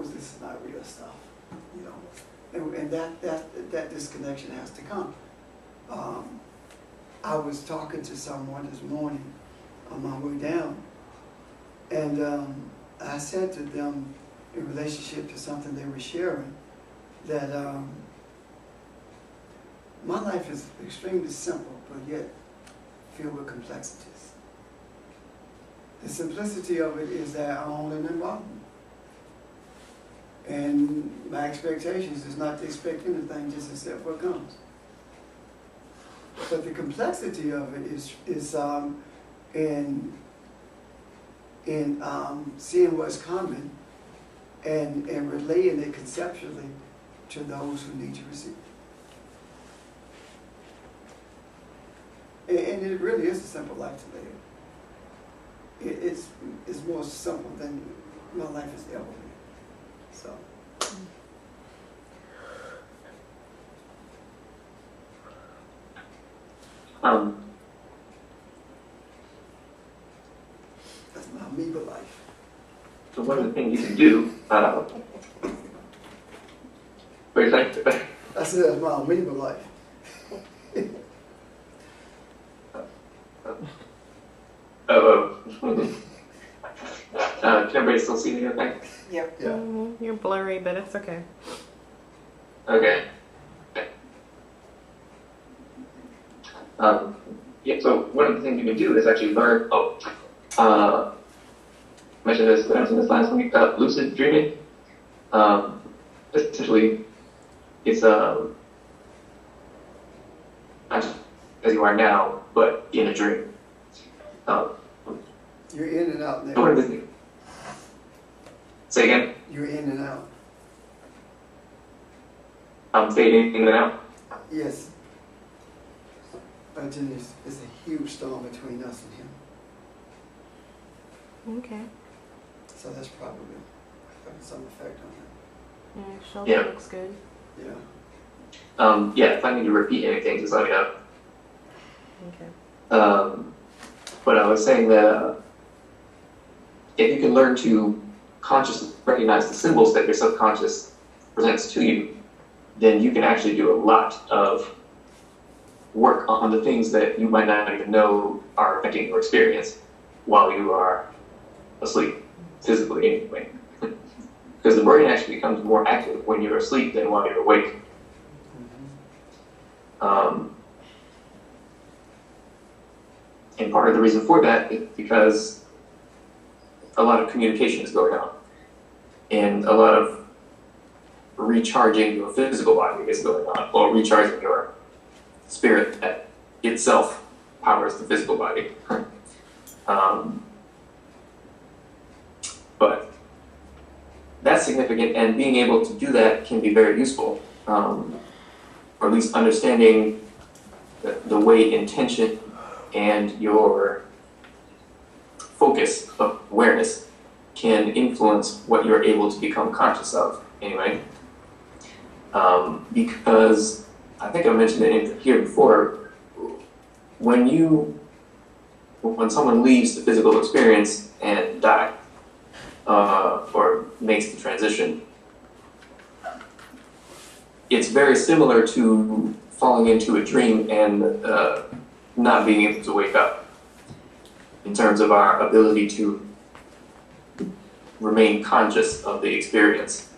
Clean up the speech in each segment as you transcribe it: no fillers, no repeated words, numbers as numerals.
knows this is not real stuff, you know, and that disconnection has to come. I was talking to someone this morning on my way down, and I said to them in relationship to something they were sharing that my life is extremely simple, but yet filled with complexities. The simplicity of it is that I'm only an involvement. And my expectations is not to expect anything, just accept what comes. But the complexity of it is in seeing what's coming and relaying it conceptually to those who need to receive it. And it really is a simple life to live. It's more simple than my life has ever been. So. That's my amoeba life. So one of the things you can do, what do you think? I said that's my amoeba life. Can everybody still see me okay? Yep. Yeah. You're blurry, but it's okay. Okay. Yeah, so one of the things you can do is actually learn, I mentioned this last week, lucid dreaming. Essentially, it's not just as you are now, but in a dream. You're in and out One of the there. things. Say again? You're in and out. I'm fading in and out. Yes. It's a huge storm between us and him. Okay. So that's probably having some effect on Yeah, shoulder Yeah. looks good. him. Yeah. Yeah, if I need to repeat anything, just let me know. Okay. But I was saying that if you can learn to consciously recognize the symbols that your subconscious presents to you, then you can actually do a lot of work on the things that you might not even know are affecting your experience while you are asleep, physically anyway. Because the brain actually becomes more active when you're asleep than while you're awake. And part of the reason for that is because a lot of communication is going on. And a lot of recharging your physical body is going on, or recharging your spirit that itself powers the physical body. But that's significant, and being able to do that can be very useful, or at least understanding the way intention and your focus of awareness can influence what you're able to become conscious of, anyway. Because I think I mentioned it here before, when someone leaves the physical experience and die, or makes the transition, it's very similar to falling into a dream and not being able to wake up in terms of our ability to remain conscious of the experience.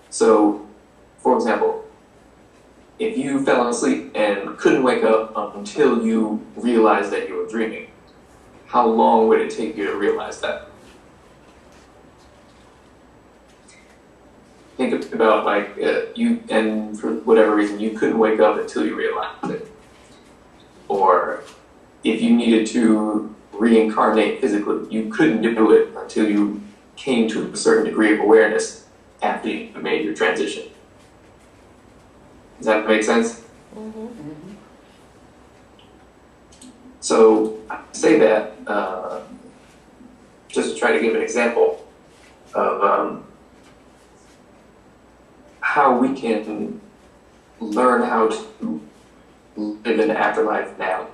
So, for example, if you fell asleep and couldn't wake up until you realized that you were dreaming, how long would it take you to realize that? Think about you, and for whatever reason, you couldn't wake up until you realized it. Or if you needed to reincarnate physically, you couldn't do it until you came to a certain degree of awareness after you made your transition. Does that make sense? Mm-hmm. So I say that just to try to give an example of how we can learn how to live in the afterlife now.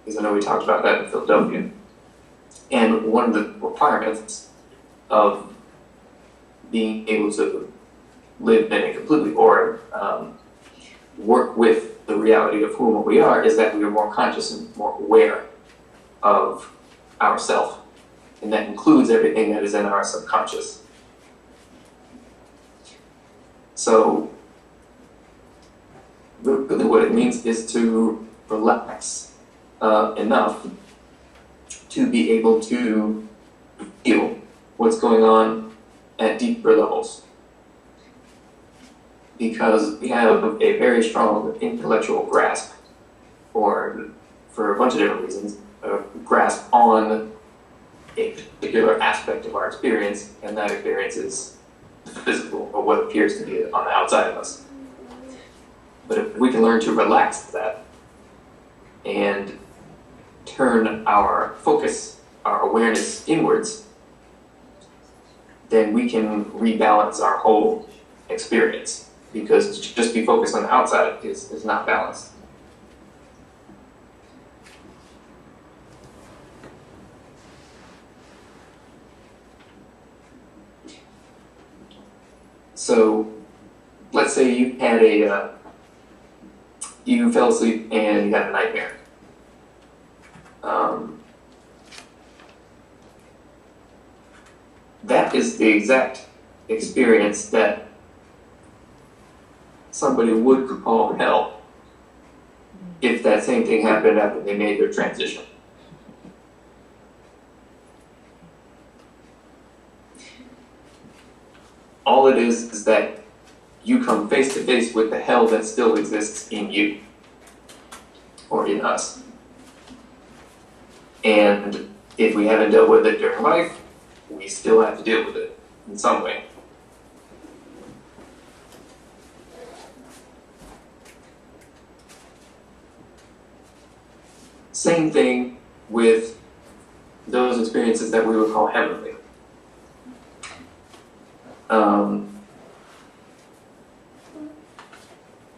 Because I know we talked about that in Philadelphia. And one of the requirements of being able to live in a completely or work with the reality of whom we are is that we are more conscious and more aware of ourself. And that includes everything that is in our subconscious. So really what it means is to relax enough to be able to feel what's going on at deeper levels. Because we have a very strong intellectual grasp, or for a bunch of different reasons, a grasp on a particular aspect of our experience, and that experience is physical, or what appears to be on the outside of us. But if we can learn to relax that and turn our focus, our awareness inwards, then we can rebalance our whole experience. Because to just be focused on the outside is not balanced. So, let's say you had you fell asleep and you had a nightmare. That is the exact experience that somebody would call hell if that same thing happened after they made their transition. All it is that you come face to face with the hell that still exists in you or in us. And if we haven't dealt with it during life, we still have to deal with it in some way. Same thing with those experiences that we would call heavenly.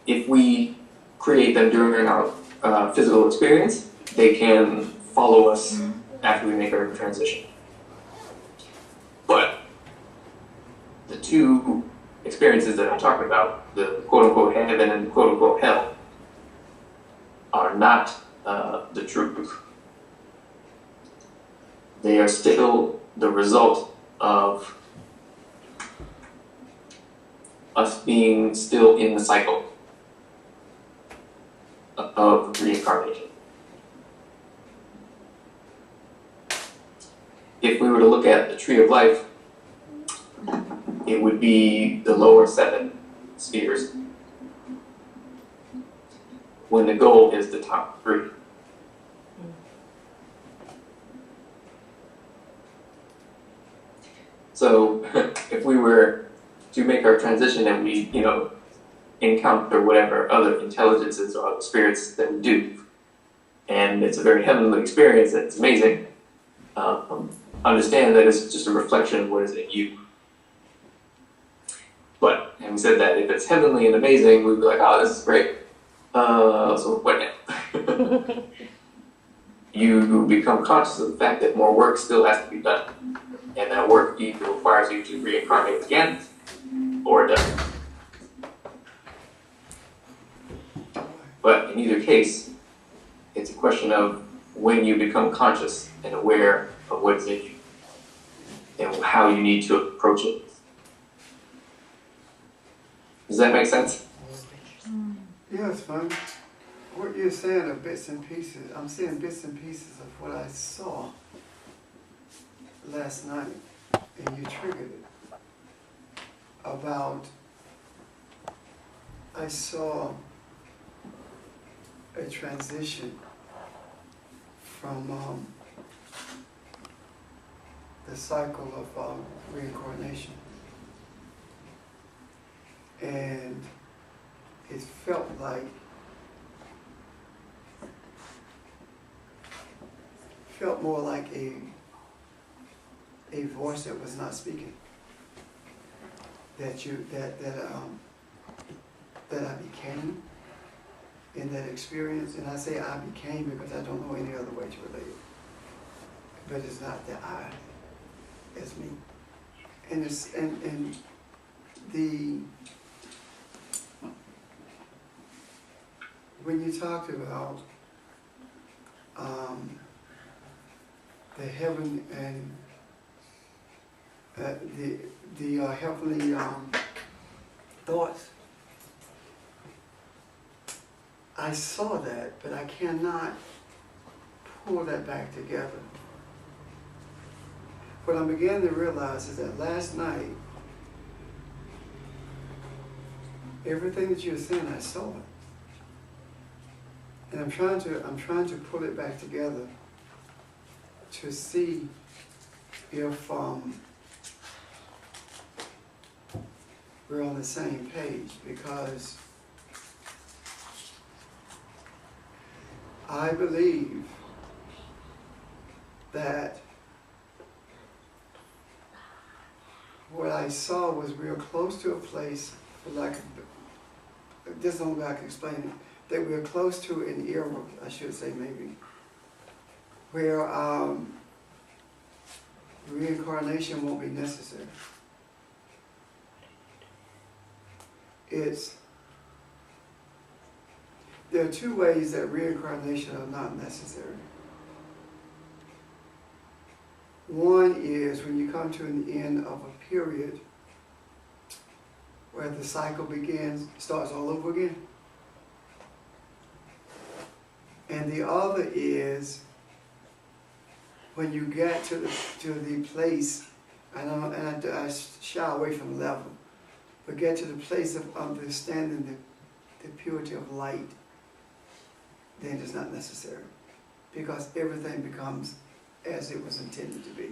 If we create them during our physical experience, they can follow us after we make our transition. But the two experiences that I'm talking about, the quote-unquote heaven and the quote-unquote hell, are not the truth. They are still the result of us being still in the cycle of reincarnation. If we were to look at the tree of life, it would be the lower 7 spheres, when the goal is the top 3. So if we were to make our transition and we, encounter whatever other intelligences or other spirits that we do, and it's a very heavenly experience, and it's amazing, understand that it's just a reflection of what is in you. But having said that, if it's heavenly and amazing, we'd be like, oh, this is great. So what now? You become conscious of the fact that more work still has to be done. And that work either requires you to reincarnate again, or it doesn't. But in either case, it's a question of when you become conscious and aware of what is in you, and how you need to approach it. Does that make sense? Yeah, it's fun. What you're saying are bits and pieces. I'm seeing bits and pieces of what I saw last night, and you triggered it. I saw a transition from the cycle of reincarnation. And it felt more like a voice that was not speaking. That I became in that experience, and I say I became because I don't know any other way to relate it. But it's not that I as me. and the when you talked about the heaven and the heavenly thoughts, I saw that, but I cannot pull that back together. What I'm beginning to realize is that last night, everything that you were saying, I saw it. And I'm trying to pull it back together to see if we're on the same page, because I believe that what I saw was real close to a place, for lack of, this is the only way I can explain it, that we're close to an era, I should say maybe, where reincarnation won't be necessary. There are two ways that reincarnation are not necessary. One is when you come to an end of a period where the cycle starts all over again. And the other is when you get to the place, and I shy away from level, but get to the place of understanding the purity of light, then it's not necessary, because everything becomes as it was intended to be.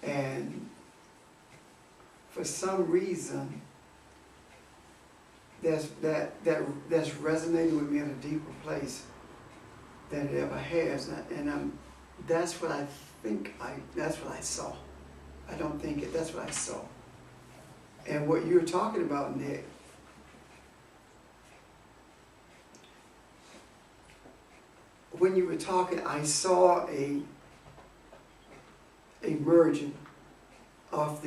And for some reason, that's resonating with me in a deeper place than it ever has, that's what I think that's what I saw. I don't think it, that's what I saw. And what you're talking about, Nick, when you were talking, I saw a merging of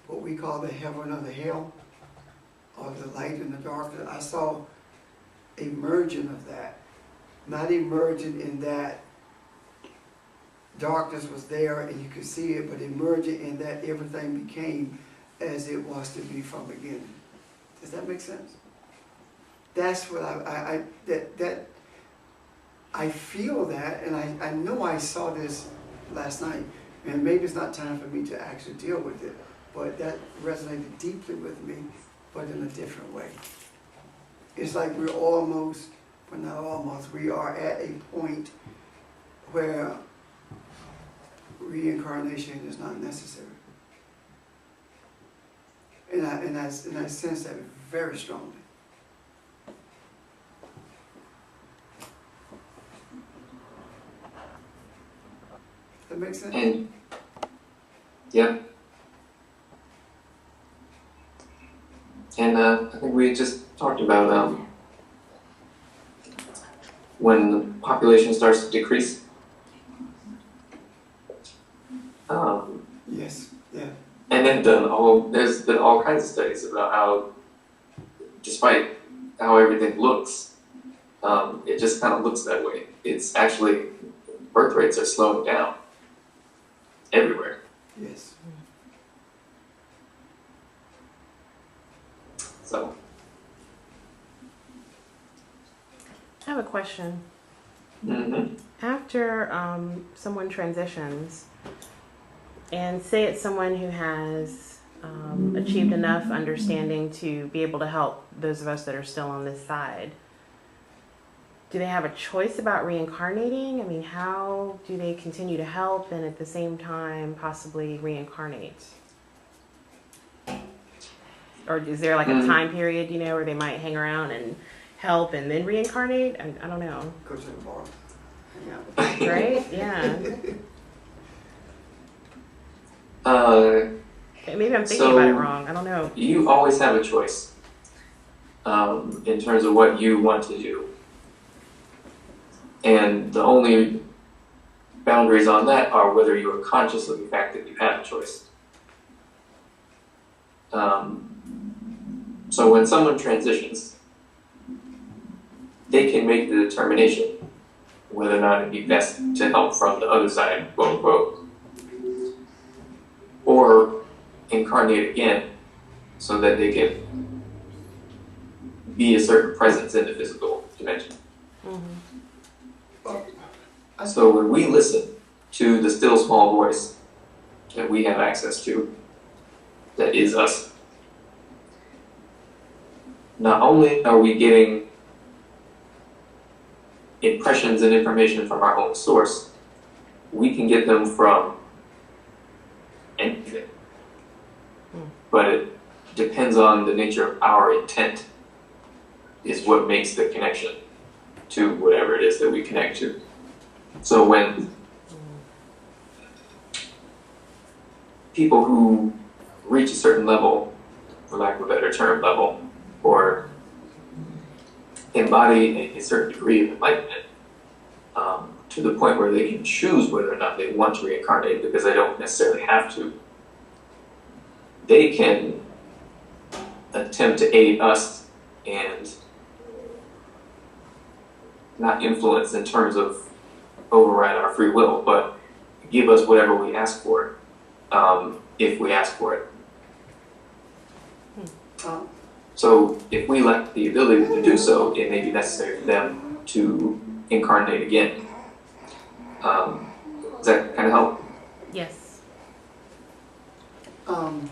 what we call the heaven or the hell, or the light and the darkness. I saw a merging of that. Not emerging in that darkness was there and you could see it, but emerging in that everything became as it was to be from the beginning. Does that make sense? That's what I feel that, and I know I saw this last night, and maybe it's not time for me to actually deal with it, but that resonated deeply with me, but in a different way. It's like we're almost, but not almost, we are at a point where reincarnation is not necessary. And I sense that very strongly. That makes sense? And yeah. And I think we just talked about when the population starts to decrease. Yes, yeah. And then there's been all kinds of studies about how, despite how everything looks, it just kind of looks that way. It's actually, birth rates are slowing down everywhere. Yes. So. I have a question. Mm-hmm. After someone transitions, and say it's someone who has achieved enough understanding to be able to help those of us that are still on this side, do they have a choice about reincarnating? I mean, how do they continue to help and at the same time possibly reincarnate? Or is there like a time period, where they might hang around and help and then reincarnate? I don't know. Go to the bar. Hang out. Right? Yeah. Maybe I'm thinking about it wrong. I don't know. You always have a choice in terms of what you want to do. And the only boundaries on that are whether you are conscious of the fact that you have a choice. So when someone transitions, they can make the determination whether or not it'd be best to help from the other side, quote unquote, or incarnate again so that they can be a certain presence in the physical dimension. So when we listen to the still small voice that we have access to, that is us, not only are we getting impressions and information from our own source, we can get them from anything. But it depends on the nature of our intent is what makes the connection to whatever it is that we connect to. So when people who reach a certain level, for lack of a better term, level, or embody a certain degree of enlightenment, to the point where they can choose whether or not they want to reincarnate because they don't necessarily have to, they can attempt to aid us and not influence in terms of override our free will, but give us whatever we ask for, if we ask for it. So if we lack the ability to do so, it may be necessary for them to incarnate again. Does that kind of help? Yes. I'm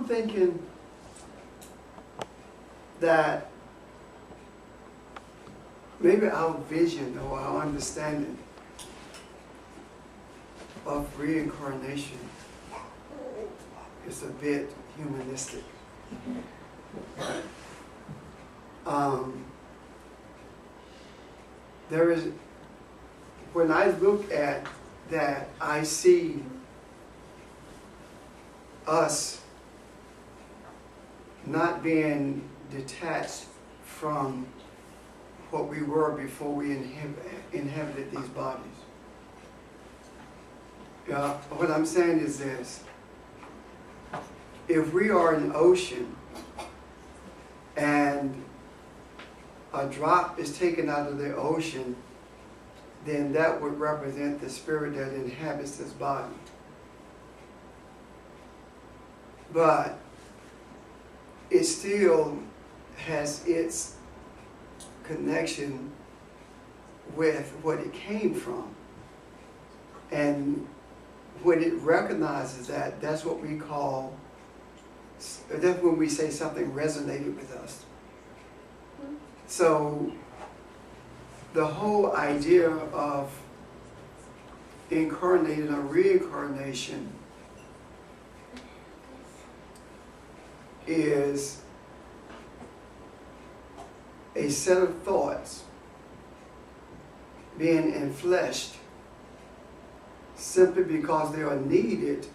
thinking that maybe our vision or our understanding of reincarnation is a bit humanistic. There is, when I look at that, I see us not being detached from what we were before we inhabited these bodies. What I'm saying is this: if we are an ocean and a drop is taken out of the ocean, then that would represent the spirit that inhabits this body. But it still has its connection with what it came from. And when it recognizes that, that's what we call, that's when we say something resonated with us. So the whole idea of incarnating or reincarnation is a set of thoughts being enfleshed simply because they are needed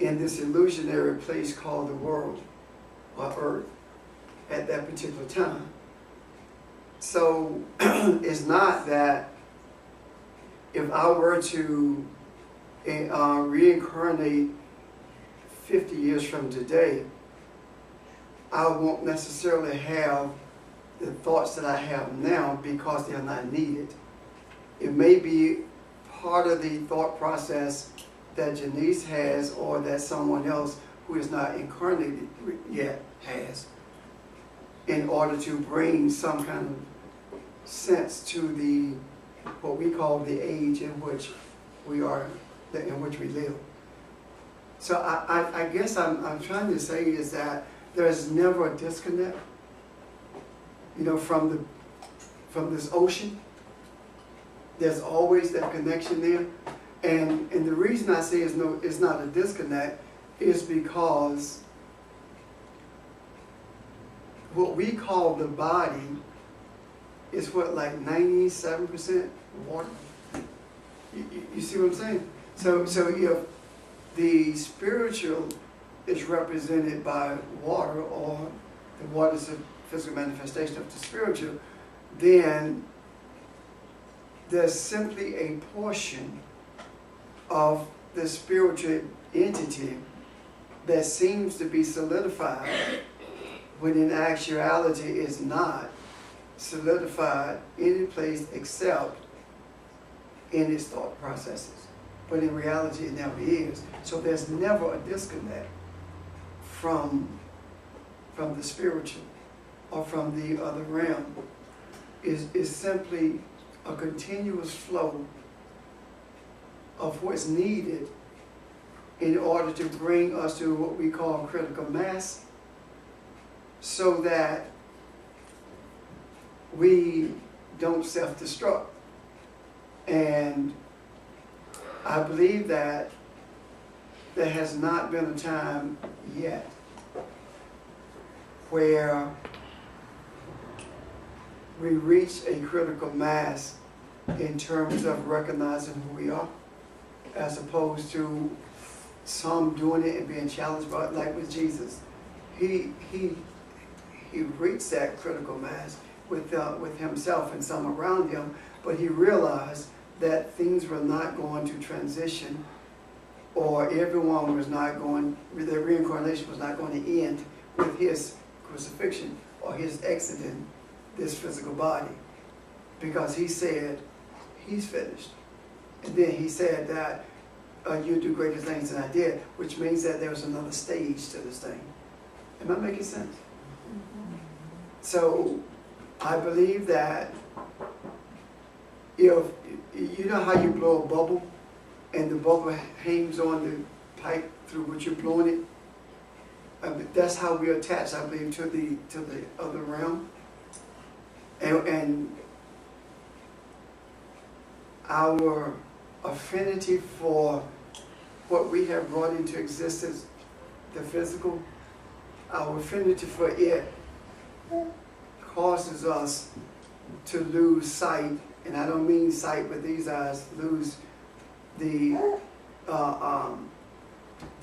in this illusionary place called the world or earth at that particular time. So it's not that if I were to reincarnate 50 years from today, I won't necessarily have the thoughts that I have now because they're not needed. It may be part of the thought process that Janice has or that someone else who is not incarnated yet has, in order to bring some kind of sense to the, what we call the age in which we are, in which we live. So I guess I'm trying to say is that there's never a disconnect, from this ocean. There's always that connection there. And the reason I say it's not a disconnect is because what we call the body is what, like 97% water? You see what I'm saying? So if the spiritual is represented by water, or the water is a physical manifestation of the spiritual, then there's simply a portion of the spiritual entity that seems to be solidified when in actuality is not solidified any place except in its thought processes. But in reality, it never is. So there's never a disconnect from the spiritual or from the other realm. Is simply a continuous flow of what's needed in order to bring us to what we call critical mass, so that we don't self-destruct. And I believe that there has not been a time yet where we reach a critical mass in terms of recognizing who we are, as opposed to some doing it and being challenged by it, like with Jesus. He reached that critical mass with himself and some around him, but he realized that things were not going to transition, or everyone was not going, the reincarnation was not going to end with his crucifixion or his exiting this physical body, because he said he's finished. And then he said that you do greater things than I did, which means that there was another stage to this thing. Am I making sense? So I believe that if you know how you blow a bubble and the bubble hangs on the pipe through which you're blowing it, that's how we attach, I believe, to the other realm. And our affinity for what we have brought into existence, the physical, our affinity for it causes us to lose sight, and I don't mean sight with these eyes, lose the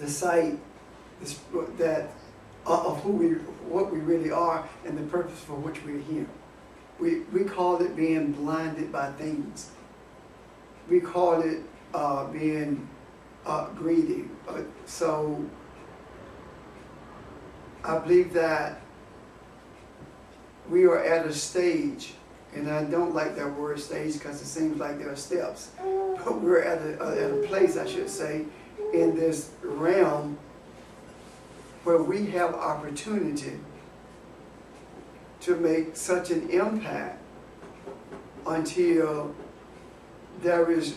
sight that of what we really are and the purpose for which we're here. We call it being blinded by things. We call it being greedy. So I believe that we are at a stage, and I don't like that word stage because it seems like there are steps, but we're at a place, I should say, in this realm where we have opportunity to make such an impact until there is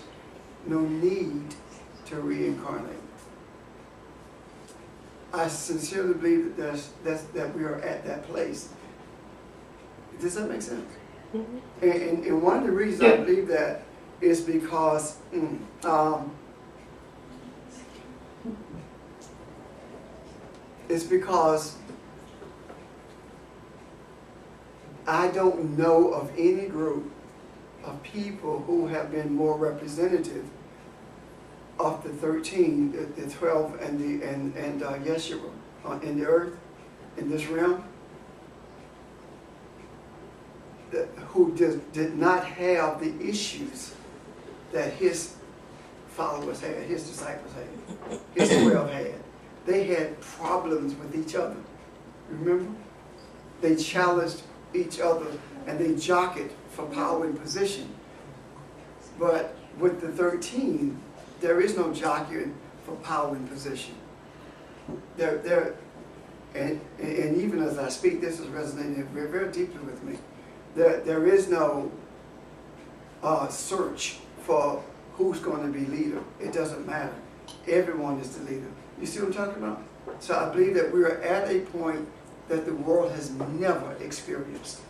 no need to reincarnate. I sincerely believe that we are at that place. Does that make sense? Mm-hmm. And one of the reasons I believe that is because I don't know of any group of people who have been more representative of the 13, the 12, and Yeshua in the earth, in this realm, who did not have the issues that his followers had, his disciples had, his 12 had. They had problems with each other. Remember? They challenged each other and they jockeyed for power and position. But with the 13, there is no jockeying for power and position. And even as I speak, this is resonating very, very deeply with me. There is no search for who's going to be leader. It doesn't matter. Everyone is the leader. You see what I'm talking about? So I believe that we are at a point that the world has never experienced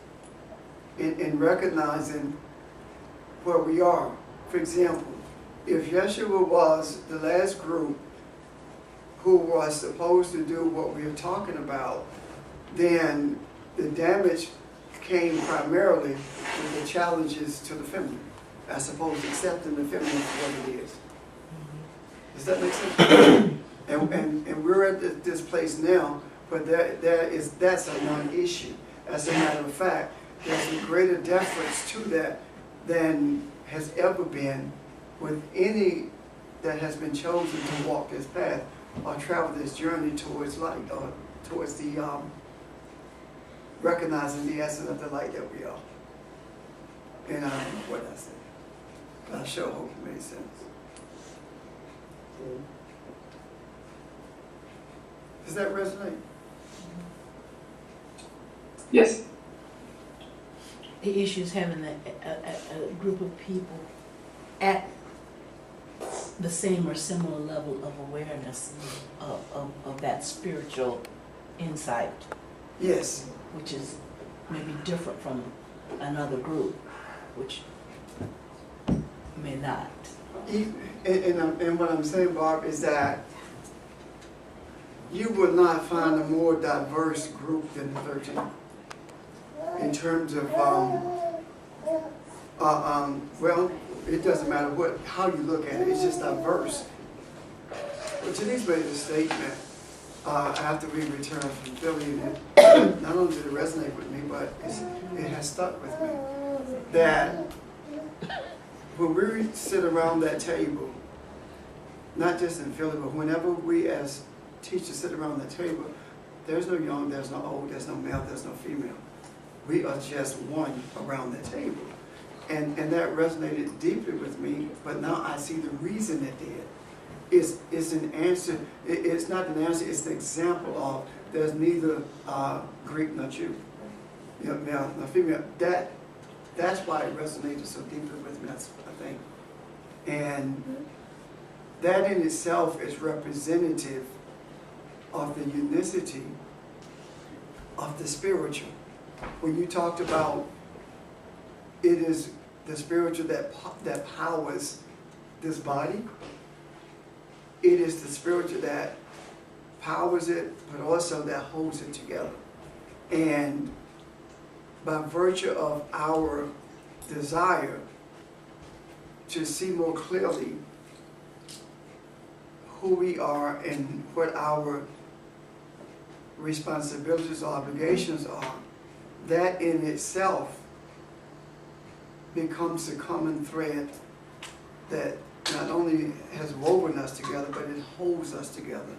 in recognizing where we are. For example, if Yeshua was the last group who was supposed to do what we are talking about, then the damage came primarily with the challenges to the feminine, as opposed to accepting the feminine for what it is. Does that make sense? and we're at this place now, but that's a non-issue. As a matter of fact, there's a greater deference to that than has ever been with any that has been chosen to walk this path or travel this journey towards light, or towards the recognizing the essence of the light that we are. And I don't know what I said, but I sure hope it made sense. Does that resonate? Yes. The issue is having a group of people at the same or similar level of awareness of that spiritual insight, Yes. which is maybe different from another group, which may not. And what I'm saying, Barb, is that you will not find a more diverse group than the 13 in terms of, well, it doesn't matter how you look at it, it's just diverse. But Janice made a statement after we returned from Philly, and not only did it resonate with me, but it has stuck with me, that when we sit around that table, not just in Philly, but whenever we as teachers sit around the table, there's no young, there's no old, there's no male, there's no female. We are just one around the table. And that resonated deeply with me, but now I see the reason it did. It's an answer, it's not an answer, it's an example of there's neither Greek nor Jew, male nor female. That's why it resonated so deeply with me, I think. And that in itself is representative of the unicity of the spiritual. When you talked about it is the spiritual that powers this body, it is the spiritual that powers it, but also that holds it together. And by virtue of our desire to see more clearly who we are and what our responsibilities or obligations are, that in itself becomes a common thread that not only has woven us together, but it holds us together.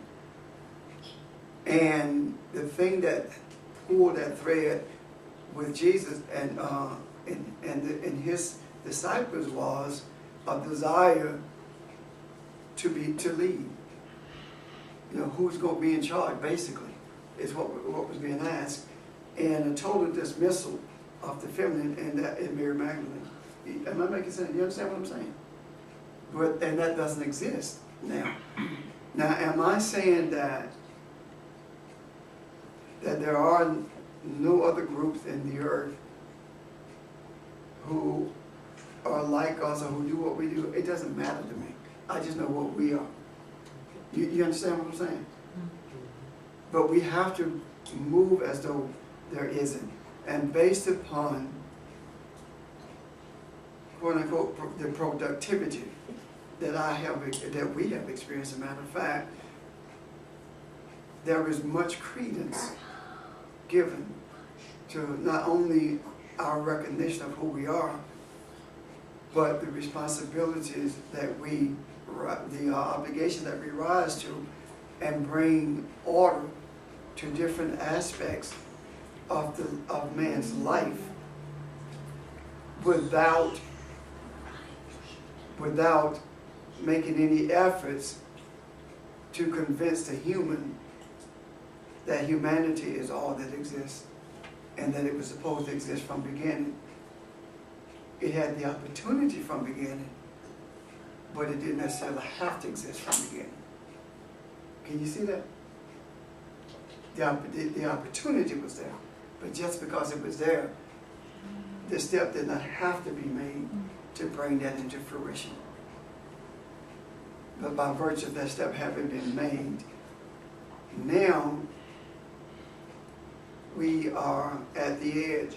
And the thing that pulled that thread with Jesus and his disciples was a desire to lead. Who's going to be in charge, basically, is what was being asked. And a total dismissal of the feminine and that in Mary Magdalene. Am I making sense? You understand what I'm saying? And that doesn't exist now. Now, am I saying that there are no other groups in the earth who are like us or who do what we do? It doesn't matter to me. I just know what we are. You understand what I'm saying? But we have to move as though there isn't. And based upon, quote unquote, the productivity that we have experienced, as a matter of fact, there is much credence given to not only our recognition of who we are, but the responsibilities that the obligations that we rise to, and bring order to different aspects of man's life without making any efforts to convince the human that humanity is all that exists and that it was supposed to exist from beginning. It had the opportunity from beginning, but it didn't necessarily have to exist from beginning. Can you see that? The opportunity was there, but just because it was there, the step did not have to be made to bring that into fruition. But by virtue of that step having been made, now we are at the edge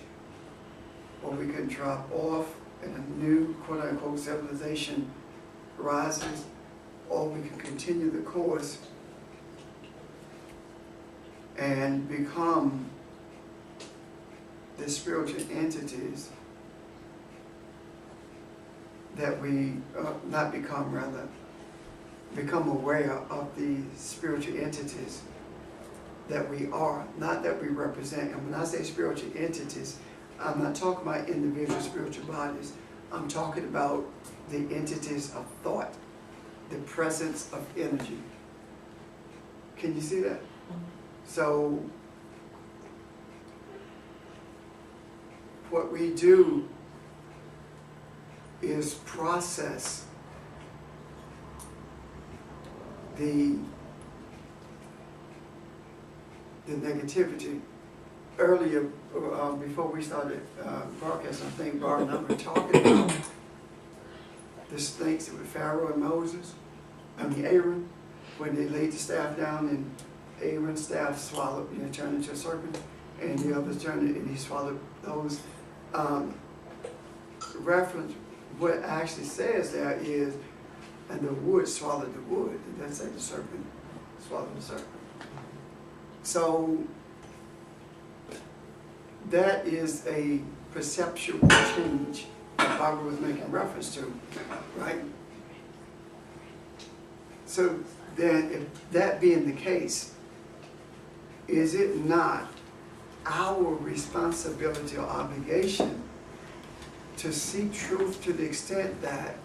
where we can drop off and a new quote-unquote civilization rises, or we can continue the course and become the spiritual entities that we not become, rather, become aware of the spiritual entities that we are, not that we represent. And when I say spiritual entities, I'm not talking about individual spiritual bodies. I'm talking about the entities of thought, the presence of energy. Can you see that? So what we do is process the negativity. Earlier, before we started broadcasting, I think Bart and I were talking about the snakes with Pharaoh and Moses, Aaron, when they laid the staff down and Aaron's staff swallowed, turned into a serpent, and the others turned it and he swallowed those. Reference, what it actually says there is, and the wood swallowed the wood. It doesn't say the serpent swallowed the serpent. So that is a perceptual change that Barbara was making reference to, right? So then, if that being the case, is it not our responsibility or obligation to seek truth to the extent that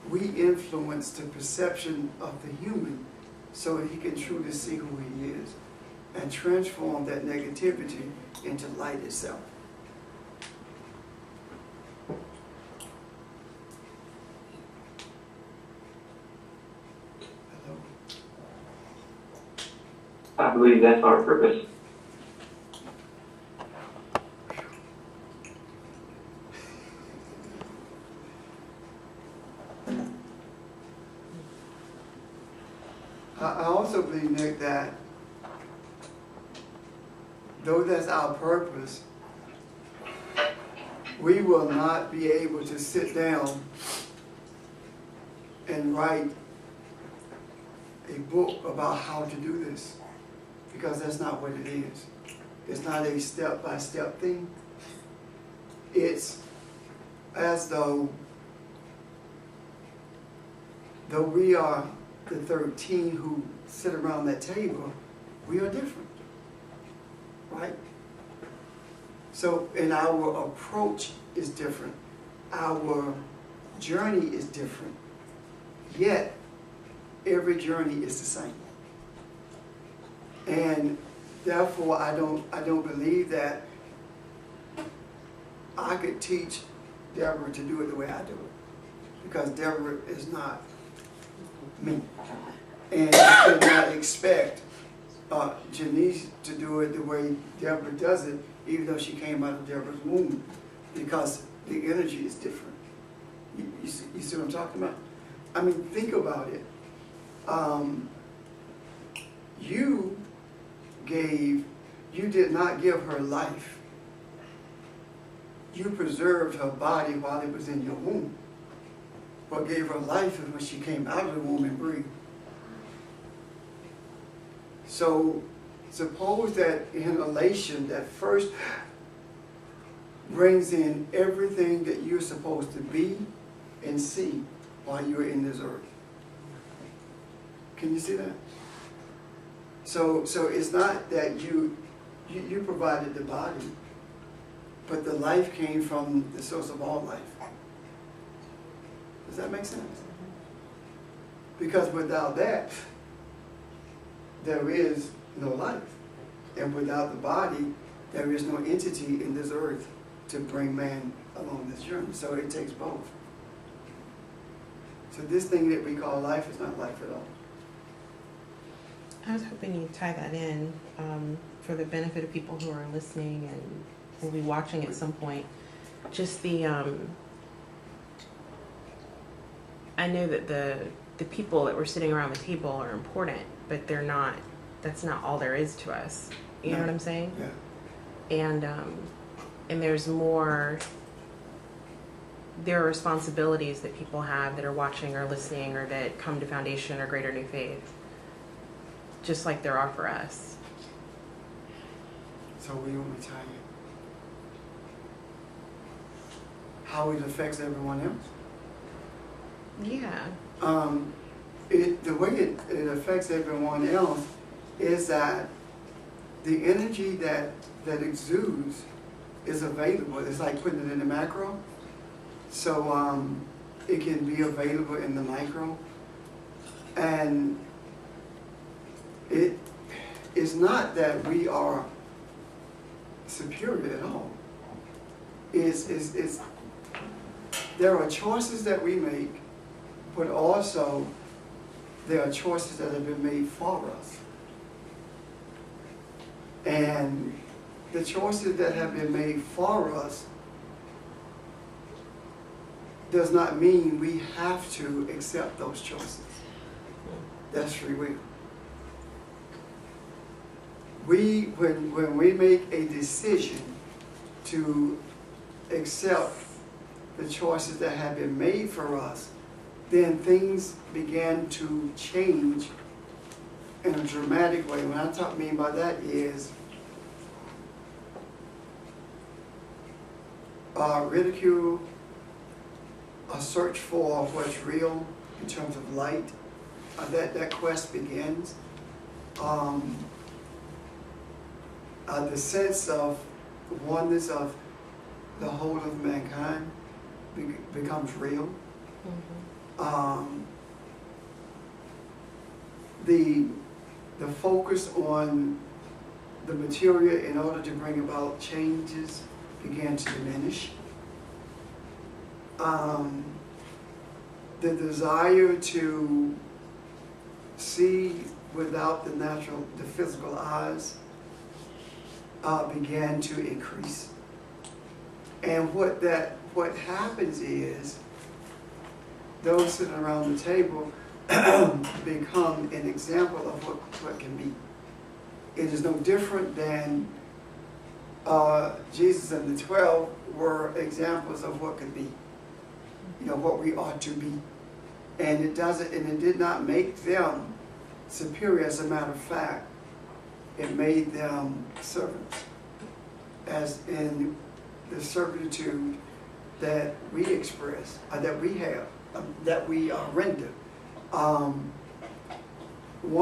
we influence the perception of the human so that he can truly see who he is and transform that negativity into light itself? Hello? I believe that's our purpose. I also believe, Nick, that though that's our purpose, we will not be able to sit down and write a book about how to do this, because that's not what it is. It's not a step-by-step thing. It's as though we are the 13 who sit around that table, we are different, right? So, and our approach is different. Our journey is different. Yet, every journey is the same. And therefore, I don't believe that I could teach Deborah to do it the way I do it, because Deborah is not me. And I could not expect Janice to do it the way Deborah does it, even though she came out of Deborah's womb, because the energy is different. You see what I'm talking about? I mean, think about it. You did not give her life. You preserved her body while it was in your womb. What gave her life is when she came out of the womb and breathed. So suppose that inhalation, that first brings in everything that you're supposed to be and see while you're in this earth. Can you see that? So it's not that you provided the body, but the life came from the source of all life. Does that make sense? Because without that, there is no life. And without the body, there is no entity in this earth to bring man along this journey. So it takes both. So this thing that we call life is not life at all. I was hoping you'd tie that in for the benefit of people who are listening and will be watching at some point. Just the, I know that the people that were sitting around the table are important, but they're not, that's not all there is to us. You know what I'm saying? Yeah. And there's more, there are responsibilities that people have that are watching or listening or that come to Foundation or Greater New Faith, just like there are for us. So we want to tell you how it affects everyone else. Yeah. The way it affects everyone else is that the energy that exudes is available. It's like putting it in the macro. So it can be available in the micro. And it is not that we are superior at all. It's there are choices that we make, but also there are choices that have been made for us. And the choices that have been made for us does not mean we have to accept those choices. That's free will. When we make a decision to accept the choices that have been made for us, then things began to change in a dramatic way. What I mean by that is ridicule, a search for what's real in terms of light. That quest begins. The sense of oneness of the whole of mankind becomes real. The focus on the material in order to bring about changes began to diminish. The desire to see without the physical eyes began to increase. And what happens is those sitting around the table become an example of what can be. It is no different than Jesus and the 12 were examples of what could be. You know, what we ought to be. And it did not make them superior. As a matter of fact, it made them servants, as in the servitude that we express, that we have, that we render. One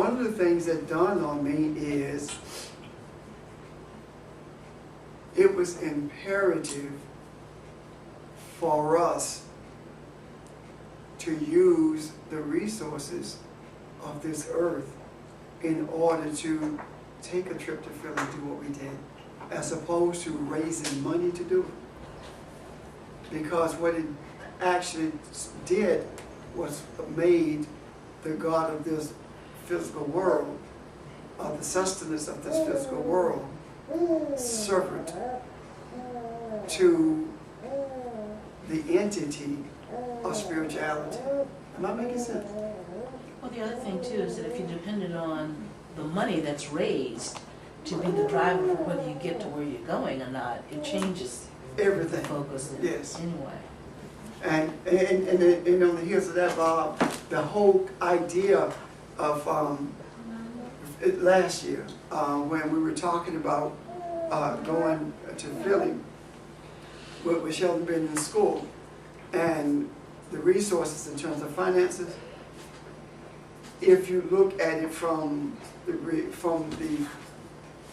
of the things that dawned on me is it was imperative for us to use the resources of this earth in order to take a trip to Philly and do what we did, as opposed to raising money to do it. Because what it actually did was made the God of this physical world, the sustenance of this physical world, servant to the entity of spirituality. Am I making sense? Well, the other thing too is that if you depended on the money that's raised to be the driver for whether you get to where you're going or not, it changes Everything. the focus Yes. anyway. And on the heels of that, Bob, the whole idea of last year when we were talking about going to Philly with Sheldon being in school, and the resources in terms of finances, if you look at it from the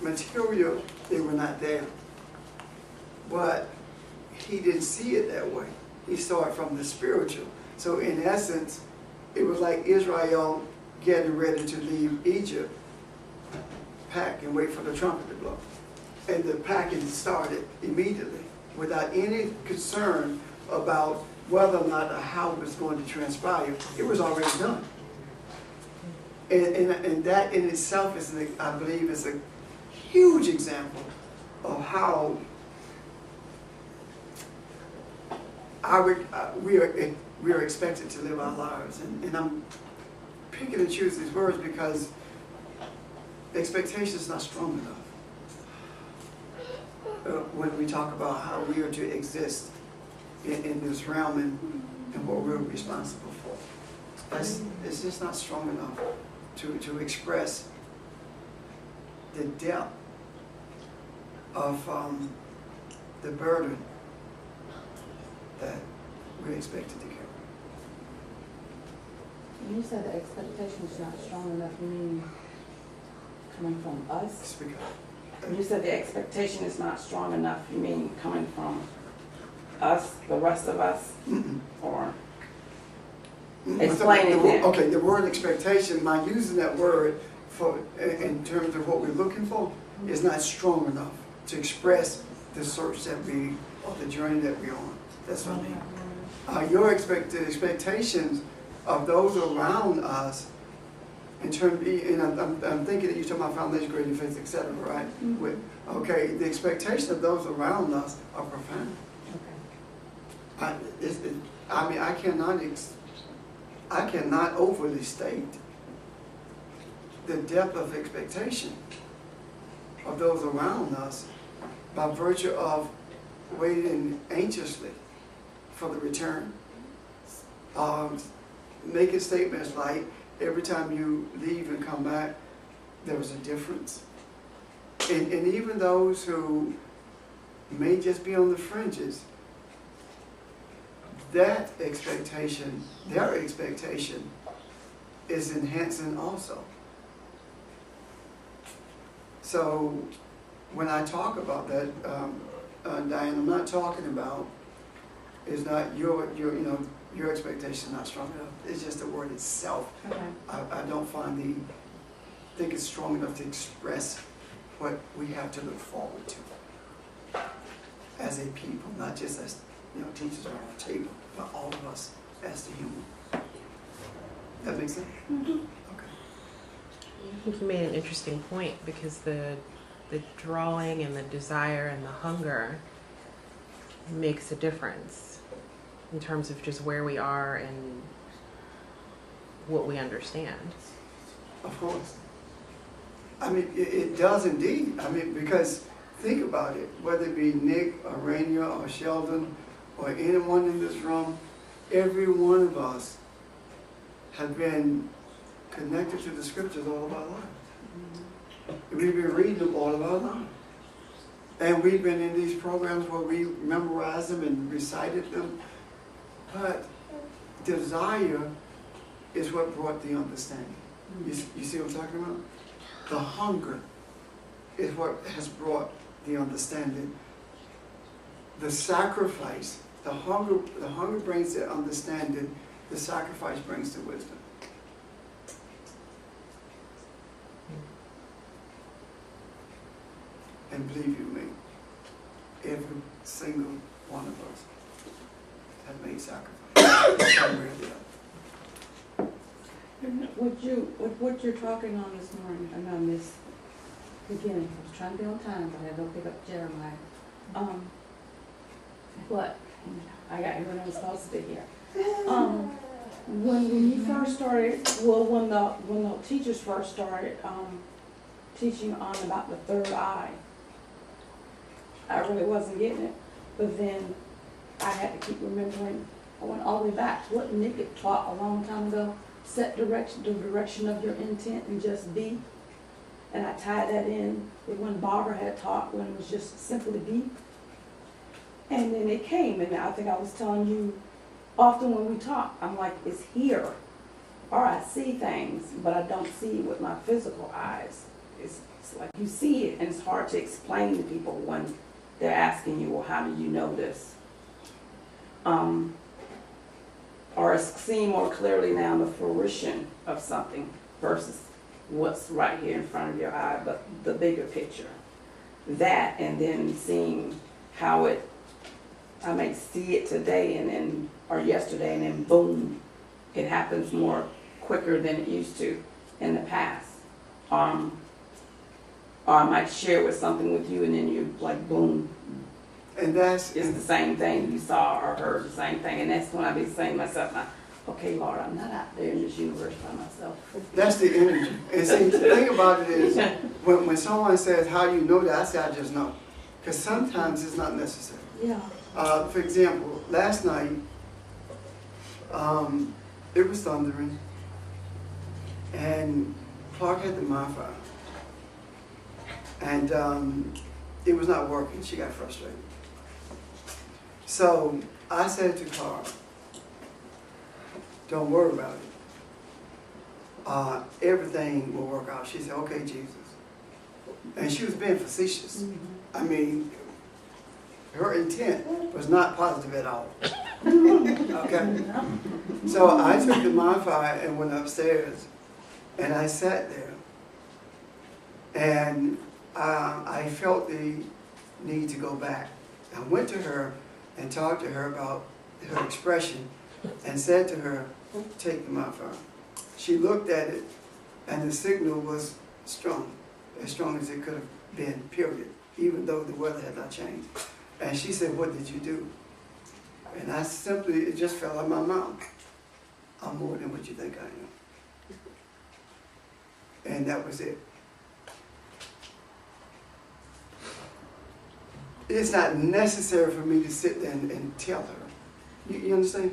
material, they were not there. But he didn't see it that way. He saw it from the spiritual. So in essence, it was like Israel getting ready to leave Egypt, pack and wait for the trumpet to blow. And the packing started immediately without any concern about whether or not or how it was going to transpire. It was already done. And that in itself is, I believe, is a huge example of how we are expected to live our lives. And I'm picking and choosing these words because expectation is not strong enough when we talk about how we are to exist in this realm and what we're responsible for. It's just not strong enough to express the depth of the burden that we're expected to carry. When you said the expectation is not strong enough, you mean coming from us? Speak up. When you said the expectation is not strong enough, you mean coming from us, the rest of us? Mm-mm. Or Mm-mm. explain it then? Okay, the word expectation, by using that word for, in terms of what we're looking for, is not strong enough to express the search that we, or the journey that we're on. That's what I mean. Your expectations of those around us, in terms, and I'm thinking that you're talking about foundation, grade, defense, et cetera, right? Mhm. Okay, the expectation of those around us are profound. Okay. I mean, I cannot overly state the depth of expectation of those around us by virtue of waiting anxiously for the return. Making statements like, every time you leave and come back, there was a difference. And even those who may just be on the fringes, that expectation, their expectation, is enhancing also. So when I talk about that, Diane, I'm not talking about, is not your expectation not strong enough. It's just the word itself. Okay. I don't think it's strong enough to express what we have to look forward to as a people, not just as teachers around the table, but all of us as the human. That makes sense? Mm-hmm. Okay. I think you made an interesting point, because the drawing and the desire and the hunger makes a difference in terms of just where we are and what we understand. Of course. I mean, it does indeed. I mean, because think about it, whether it be Nick or Rainier or Sheldon or anyone in this room, every one of us have been connected to the scriptures all of our lives. We've been reading them all of our lives. And we've been in these programs where we memorized them and recited them. But desire is what brought the understanding. You see what I'm talking about? The hunger is what has brought the understanding. The sacrifice, the hunger brings the understanding, the sacrifice brings the wisdom. And believe you me, every single one of us has made sacrifice. One way or the other. What you're talking on this morning, and I missed the beginning, I was trying to be on time, but I had to go pick up Jeremiah. But I got here when I was supposed to be here. When you first started, when the teachers first started teaching on about the third eye, I really wasn't getting it. But then I had to keep remembering. I went all the way back to what Nick had taught a long time ago. Set the direction of your intent and just be. And I tied that in with when Barbara had taught, when it was just simply be. And then it came, and I think I was telling you, often when we talk, I'm like, it's here. Or I see things, but I don't see it with my physical eyes. It's like you see it, and it's hard to explain to people when they're asking you, well, how do you know this? Or seeing more clearly now the fruition of something versus what's right here in front of your eye, but the bigger picture. That, and then seeing how I may see it today and then, or yesterday, and then boom, it happens more quicker than it used to in the past. Or I might share something with you and then you like boom. And that's It's the same thing you saw or heard, the same thing. And that's when I be saying to myself, okay, Lord, I'm not out there in this universe by myself. That's the energy. And see, the thing about it is, when someone says, how do you know that? I say, I just know. Because sometimes it's not necessary. Yeah. For example, last night, it was thundering, and Clark had the MiFi, and it was not working. She got frustrated. So I said to Clark, don't worry about it. everything will work out. She said, okay, Jesus. And she was being facetious. I mean, her intent was not positive at all. Okay? So I took the modifier and went upstairs, and I sat there. And I felt the need to go back. I went to her and talked to her about her expression and said to her, take the modifier. She looked at it, and the signal was strong as it could have been, period, even though the weather had not changed. And she said, what did you do? And I simply, it just fell out of my mouth. I'm more than what you think I am. And that was it. It's not necessary for me to sit there and tell her. You understand?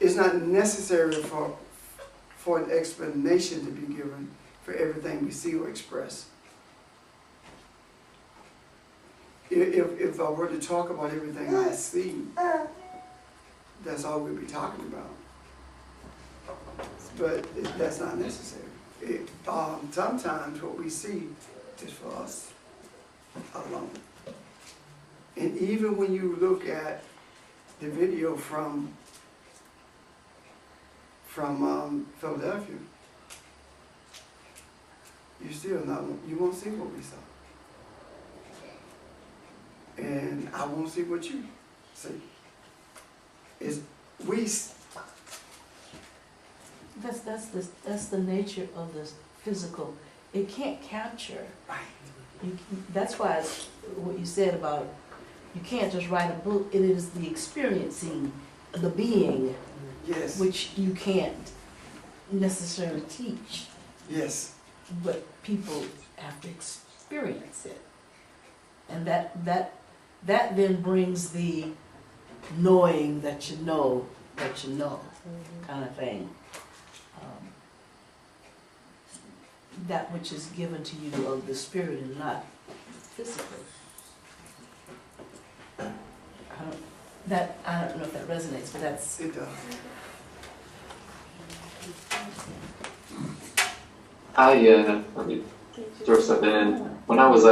It's not necessary for an explanation to be given for everything we see or express. If I were to talk about everything I see, that's all we'd be talking about. But that's not necessary. Sometimes what we see is for us alone. And even when you look at the video from Philadelphia, you won't see what we saw. And I won't see what you see. That's the nature of the physical. It can't capture. Right. That's why what you said about you can't just write a book. It is the experiencing, the being, Yes. which you can't necessarily teach. Yes. But people have to experience it, and that then brings the knowing that you know kind of thing. That which is given to you of the spirit and not physical. I don't know if that resonates, but that's. It does. Let me throw something in. When I was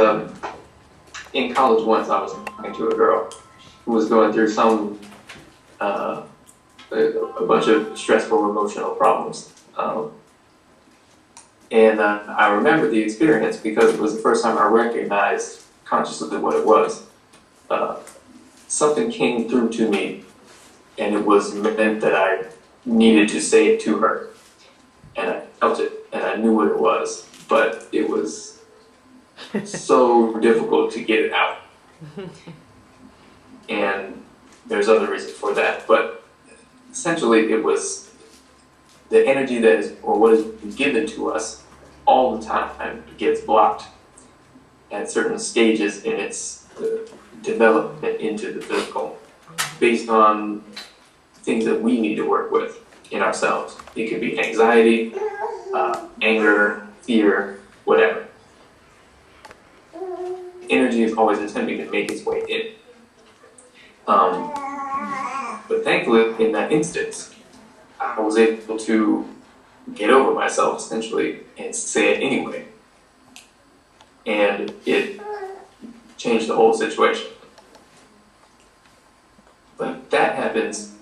in college once, I was talking to a girl who was going through a bunch of stressful emotional problems. And I remember the experience because it was the first time I recognized consciously what it was. Something came through to me, and it was meant that I needed to say it to her. And I felt it, and I knew what it was, but it was so difficult to get it out. And there's other reasons for that, but essentially it was the energy that is, or what is given to us all the time gets blocked at certain stages in its development into the physical, based on things that we need to work with in ourselves. It could be anxiety, anger, fear, whatever. Energy is always attempting to make its way in. But thankfully, in that instance, I was able to get over myself, essentially, and say it anyway. And it changed the whole situation. But that happens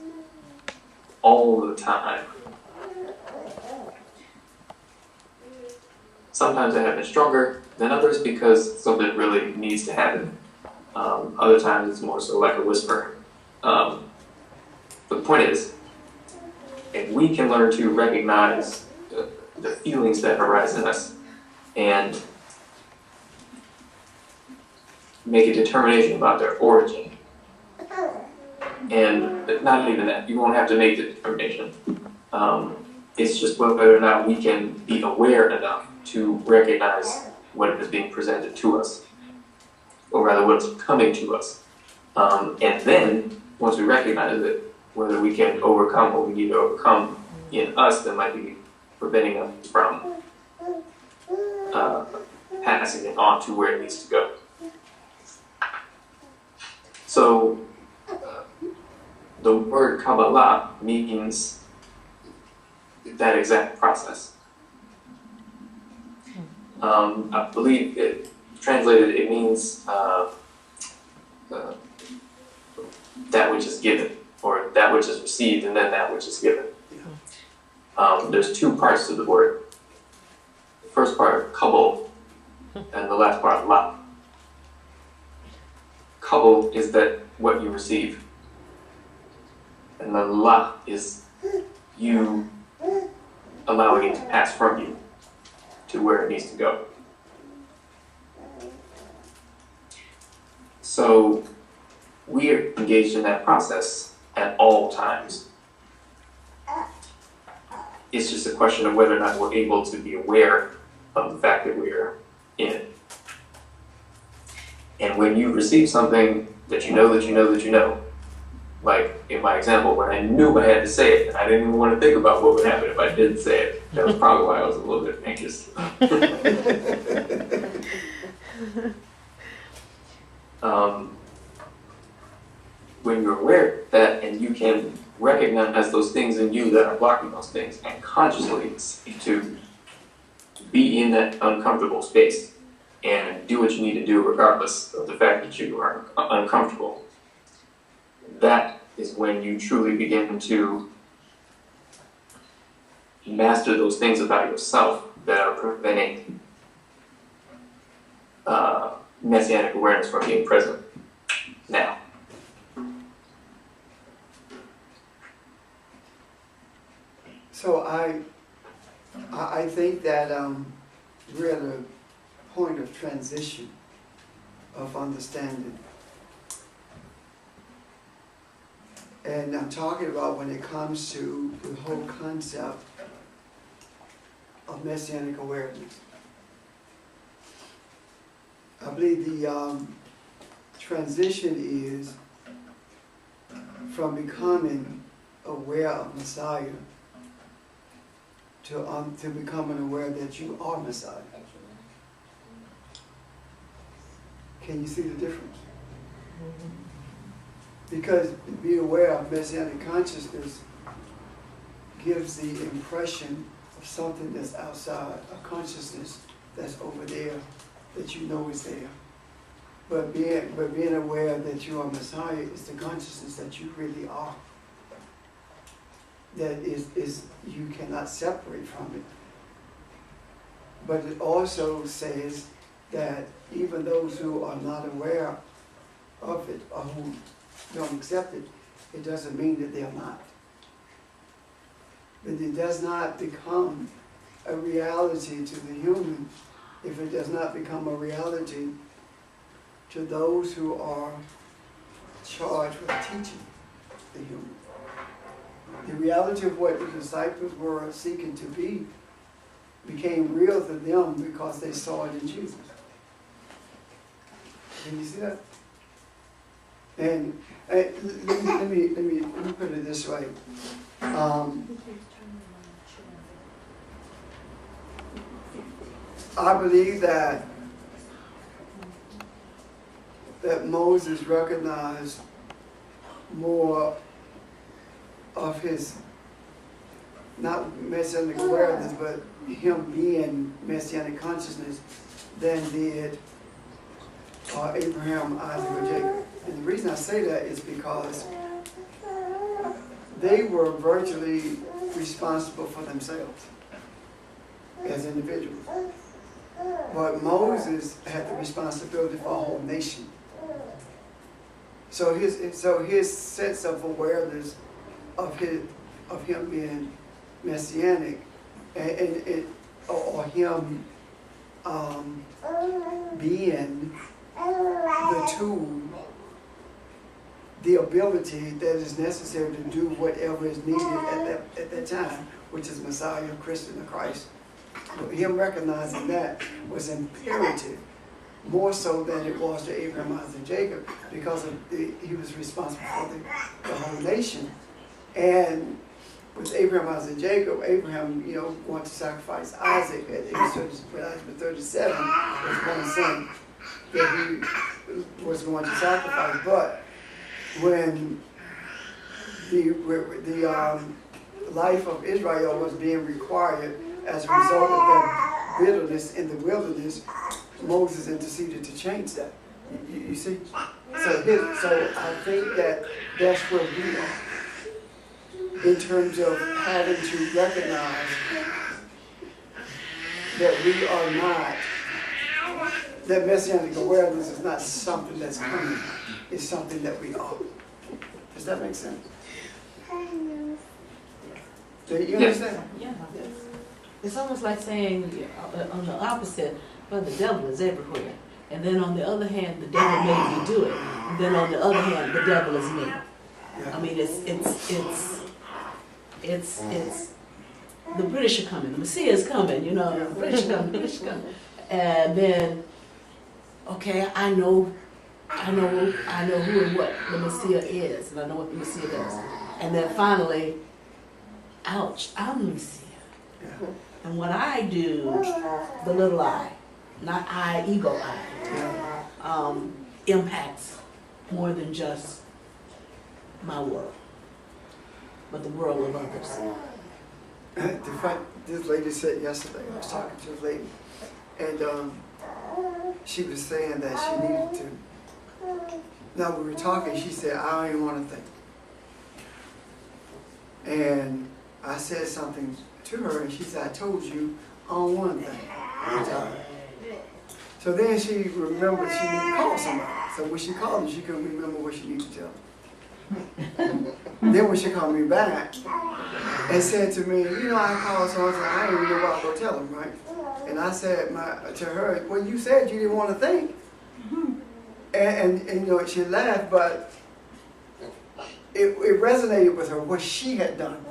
all the time. Sometimes it happens stronger than others because something really needs to happen. Other times it's more so like a whisper. But the point is, if we can learn to recognize the feelings that arise in us and make a determination about their origin, and not even that, you won't have to make the determination. It's just whether or not we can be aware enough to recognize what is being presented to us, or rather what's coming to us. And then, once we recognize it, whether we can overcome what we need to overcome in us that might be preventing us from passing it on to where it needs to go. So, the word Kabbalah means that exact process. I believe it translated, it means that which is given, or that which is received, and then that which is given. There's two parts to the word. The first part, kabul, and the last part, la. Kabul is that what you receive, and the la is you allowing it to pass from you to where it needs to go. So we are engaged in that process at all times. It's just a question of whether or not we're able to be aware of the fact that we're in it. And when you receive something that you know, like in my example, when I knew I had to say it, and I didn't even want to think about what would happen if I didn't say it. That was probably why I was a little bit anxious. When you're aware of that and you can recognize those things in you that are blocking those things and consciously seek to be in that uncomfortable space and do what you need to do regardless of the fact that you are uncomfortable, that is when you truly begin to master those things about yourself that are preventing messianic awareness from being present now. So I think that we're at a point of transition of understanding. And I'm talking about when it comes to the whole concept of messianic awareness. I believe the transition is from becoming aware of Messiah to becoming aware that you are Messiah. Can you see the difference? Because be aware of messianic consciousness gives the impression of something that's outside, a consciousness that's over there that you know is there. But being aware that you are Messiah is the consciousness that you really are. That is you cannot separate from it. But it also says that even those who are not aware of it or who don't accept it, it doesn't mean that they're not. But it does not become a reality to the human if it does not become a reality to those who are charged with teaching the human. The reality of what the disciples were seeking to be became real to them because they saw it in Jesus. Can you see that? And let me put it this way. I believe that Moses recognized more of his, not messianic awareness, but him being messianic consciousness than did Abraham, Isaac, or Jacob. And the reason I say that is because they were virtually responsible for themselves as individuals. But Moses had the responsibility for a whole nation. So his sense of awareness of him being messianic or him being the tool, the ability that is necessary to do whatever is needed at that time, which is Messiah, Christian, or Christ. Him recognizing that was imperative, more so than it was to Abraham, Isaac, and Jacob, because he was responsible for the whole nation. And with Abraham, Isaac, and Jacob, Abraham, wanted to sacrifice Isaac at age 37, was one son that he was going to sacrifice. But when the life of Israel was being required as a result of their bitterness in the wilderness, Moses interceded to change that. You see? So I think that that's where we are in terms of having to recognize that we are not, that messianic awareness is not something that's coming, it's something that we are. Does that make sense? Do you understand? Yeah. It's almost like saying, on the opposite, well, the devil is everywhere. And then on the other hand, the devil made me do it. And then on the other hand, the devil is me. I mean, it's the British are coming, the Messiah is coming, you know, the British are coming. And then, okay, I know who and what the Messiah is, and I know what the Messiah does. And then finally, ouch, I'm the Messiah. Yeah. And what I do, the little I, not I, ego I, impacts more than just my world, but the world of others. This lady said yesterday, I was talking to a lady, and she was saying that she needed to, now we were talking, she said, I don't even want to think. And I said something to her, and she said, I told you, I don't want to think. So then she remembered she needed to call somebody. So when she called me, she couldn't remember what she needed to tell me. Then when she called me back and said to me, you know, I called someone, I didn't even know what I was going to tell them, right? And I said to her, well, you said you didn't want to think. And you know, she laughed, but it resonated with her, what she had done.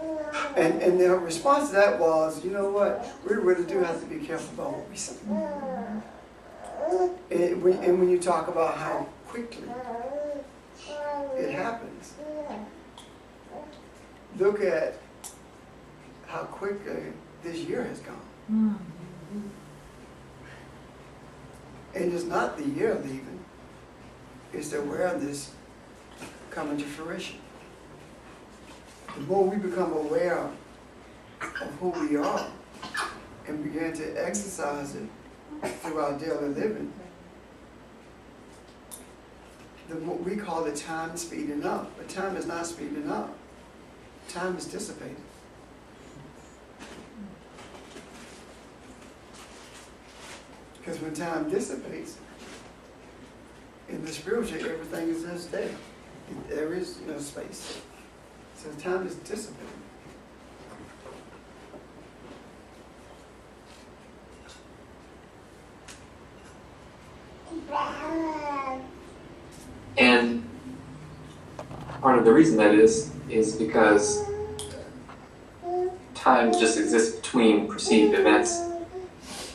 And her response to that was, you know what, we really do have to be careful about what we say. And when you talk about how quickly it happens, look at how quickly this year has gone. And it's not the year leaving, it's the awareness coming to fruition. The more we become aware of who we are and begin to exercise it through our daily living, the more we call it time speeding up, but time is not speeding up. Time is dissipating. Because when time dissipates, in the spiritual, everything is just there. There is no space. So time is dissipating. And part of the reason that is because time just exists between perceived events,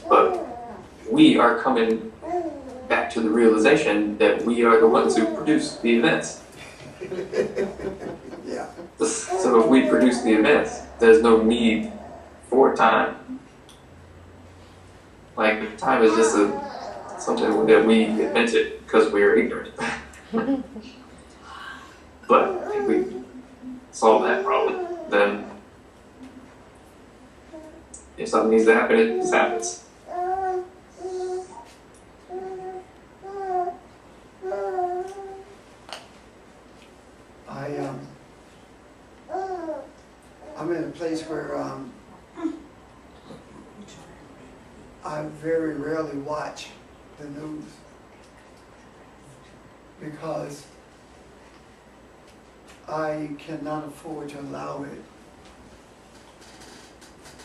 but we are coming back to the realization that we are the ones who produce the events. Yeah. So if we produce the events, there's no need for time. Like, time is just something that we invented because we are ignorant. But if we solve that problem, then if something needs to happen, it just happens. I'm in a place where I very rarely watch the news because I cannot afford to allow it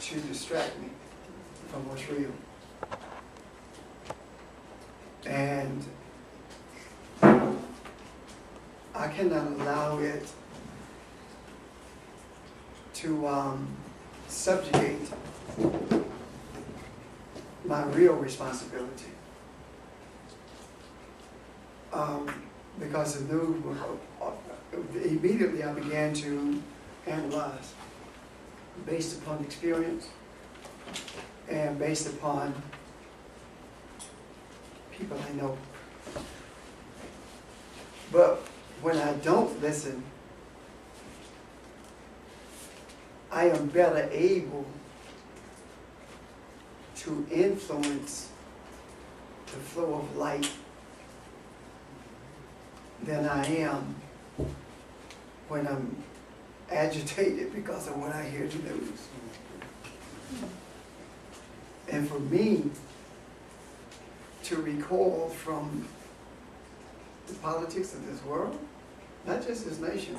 to distract me from what's real. And I cannot allow it to subjugate my real responsibility. Because the news was, immediately I began to analyze based upon experience and based upon people I know. But when I don't listen, I am better able to influence the flow of light than I am when I'm agitated because of what I hear in the news. And for me to recoil from the politics of this world, not just this nation,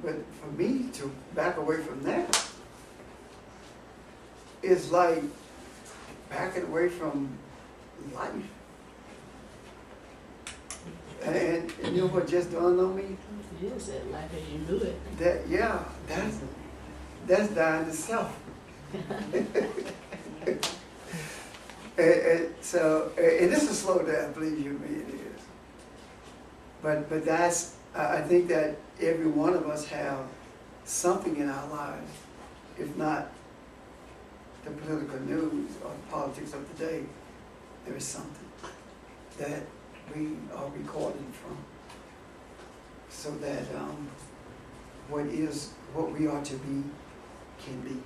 but for me to back away from that is like backing away from life. And you know what just dawned on me? It is that life as you knew it. That, yeah, that's dying to self. And this is slow death, believe you me, it is. But that's, I think that every one of us have something in our lives, if not the political news or the politics of the day, there is something that we are recording from, so that what we are to be can be.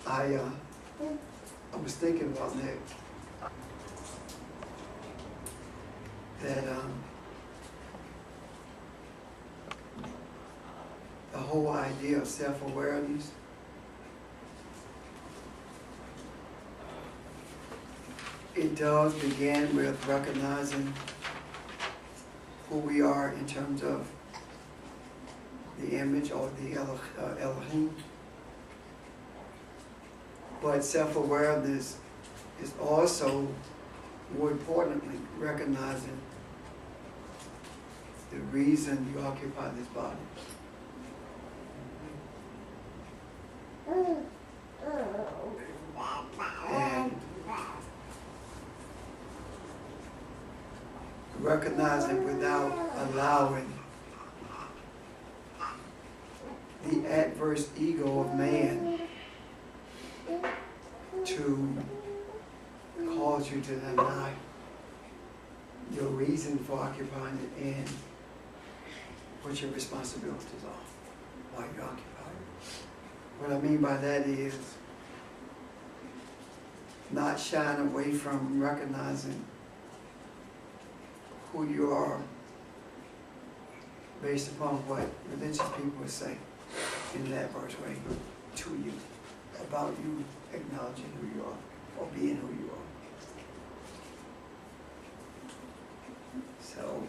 I was thinking about that the whole idea of self-awareness, it does begin with recognizing who we are in terms of the image or the Elohim. But self-awareness is also, more importantly, recognizing the reason you occupy this body. And recognizing without allowing the adverse ego of man to cause you to deny your reason for occupying it and what your responsibilities are while you occupy it. What I mean by that is not shying away from recognizing who you are based upon what religious people say in that verse way to you, about you acknowledging who you are or being who you are. So,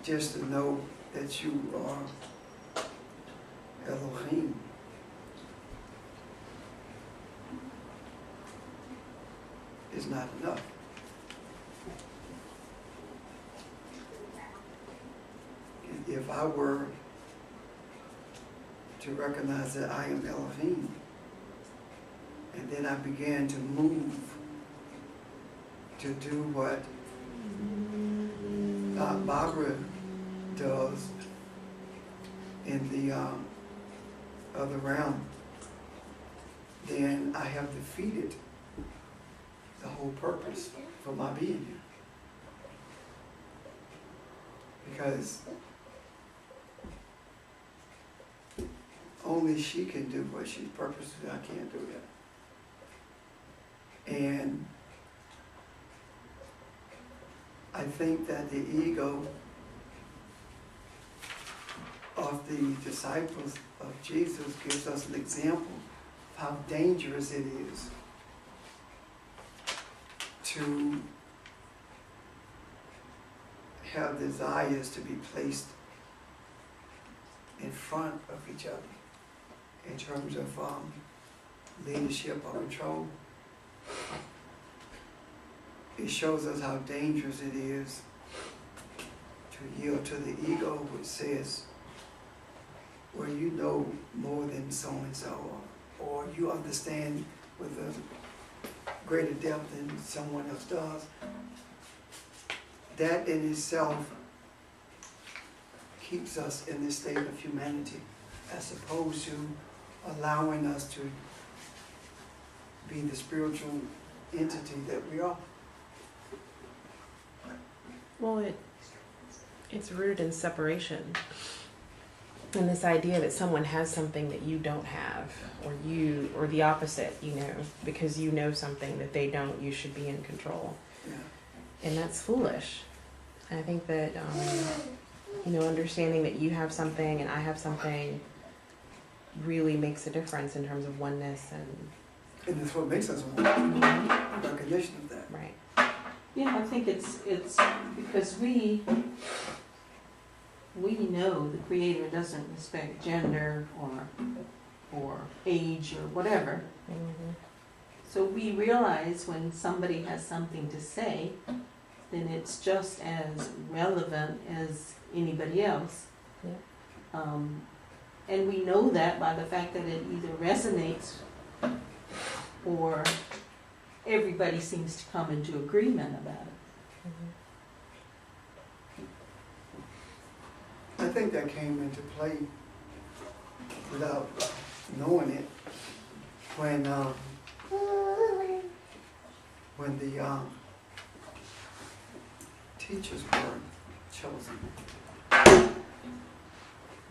just to know that you are Elohim is not enough. If I were to recognize that I am Elohim, and then I began to move to do what Barbara does in the other realm, then I have defeated the whole purpose for my being here. Because only she can do what she's purposed to do. I can't do that. And I think that the ego of the disciples of Jesus gives us an example of how dangerous it is to have desires to be placed in front of each other in terms of leadership or control. It shows us how dangerous it is to yield to the ego, which says, well, you know more than so-and-so, or you understand with greater depth than someone else does, that in itself keeps us in this state of humanity, as opposed to allowing us to be the spiritual entity that we are. Well, it's rooted in separation. And this idea that someone has something that you don't have, or the opposite, because you know something that they don't, you should be in control. Yeah. And that's foolish. I think that, understanding that you have something and I have something really makes a difference in terms of oneness And that's what makes us one, recognition of that. right. Yeah, I think it's because we know the Creator doesn't respect gender or age or whatever. Mm-hmm. So we realize when somebody has something to say, then it's just as relevant as anybody else. Yeah. And we know that by the fact that it either resonates or everybody seems to come into agreement about it. Mm-hmm. I think that came into play without knowing it when the teachers were chosen.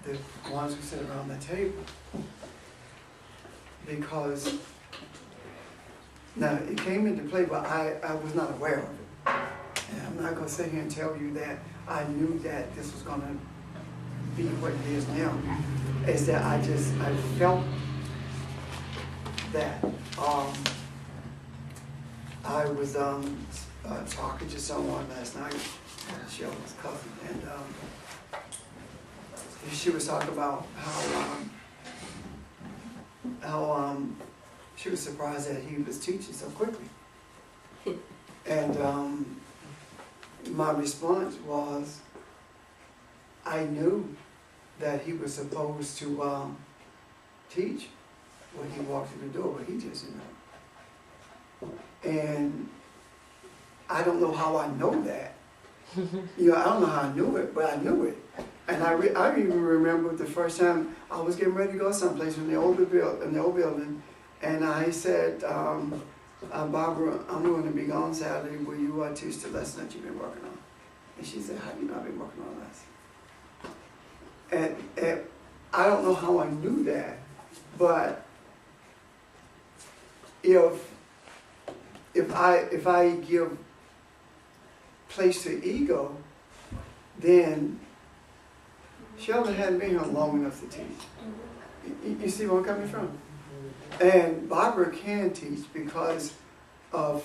The ones who sit around the table. Because, now it came into play, but I was not aware of it. And I'm not gonna sit here and tell you that I knew that this was gonna be what it is now. Is that I felt that I was talking to someone last night, Sheldon's cousin, and she was talking about how she was surprised that he was teaching so quickly. And my response was, I knew that he was supposed to teach when he walked through the door, but he just didn't know. And I don't know how I know that. I don't know how I knew it, but I knew it. And I even remember the first time I was getting ready to go someplace in the old building, and I said, Barbara, I'm going to be gone Saturday. Will you teach the lesson that you've been working on? And she said, how do you know I've been working on a lesson? And I don't know how I knew that, but if I give place to ego, then Sheldon hadn't been here long enough to teach. You see where I'm coming from? And Barbara can teach because of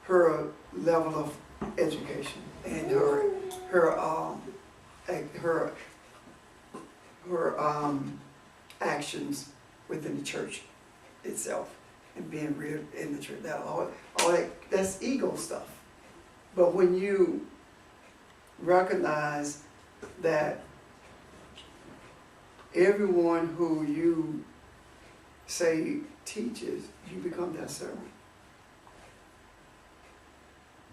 her level of education and her actions within the church itself and being real in the church. That's ego stuff. But when you recognize that everyone who you say teaches, you become their servant.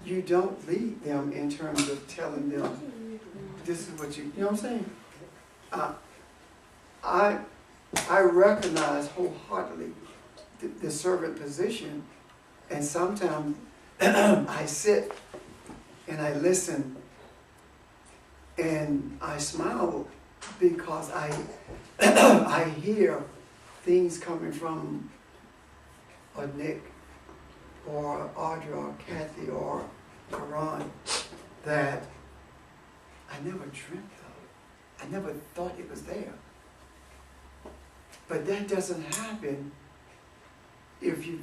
You don't lead them in terms of telling them, this is what you know what I'm saying? I recognize wholeheartedly the servant position, and sometimes I sit and I listen and I smile because I hear things coming from a Nick or Audra or Kathy or Karan that I never dreamt of. I never thought it was there. But that doesn't happen if you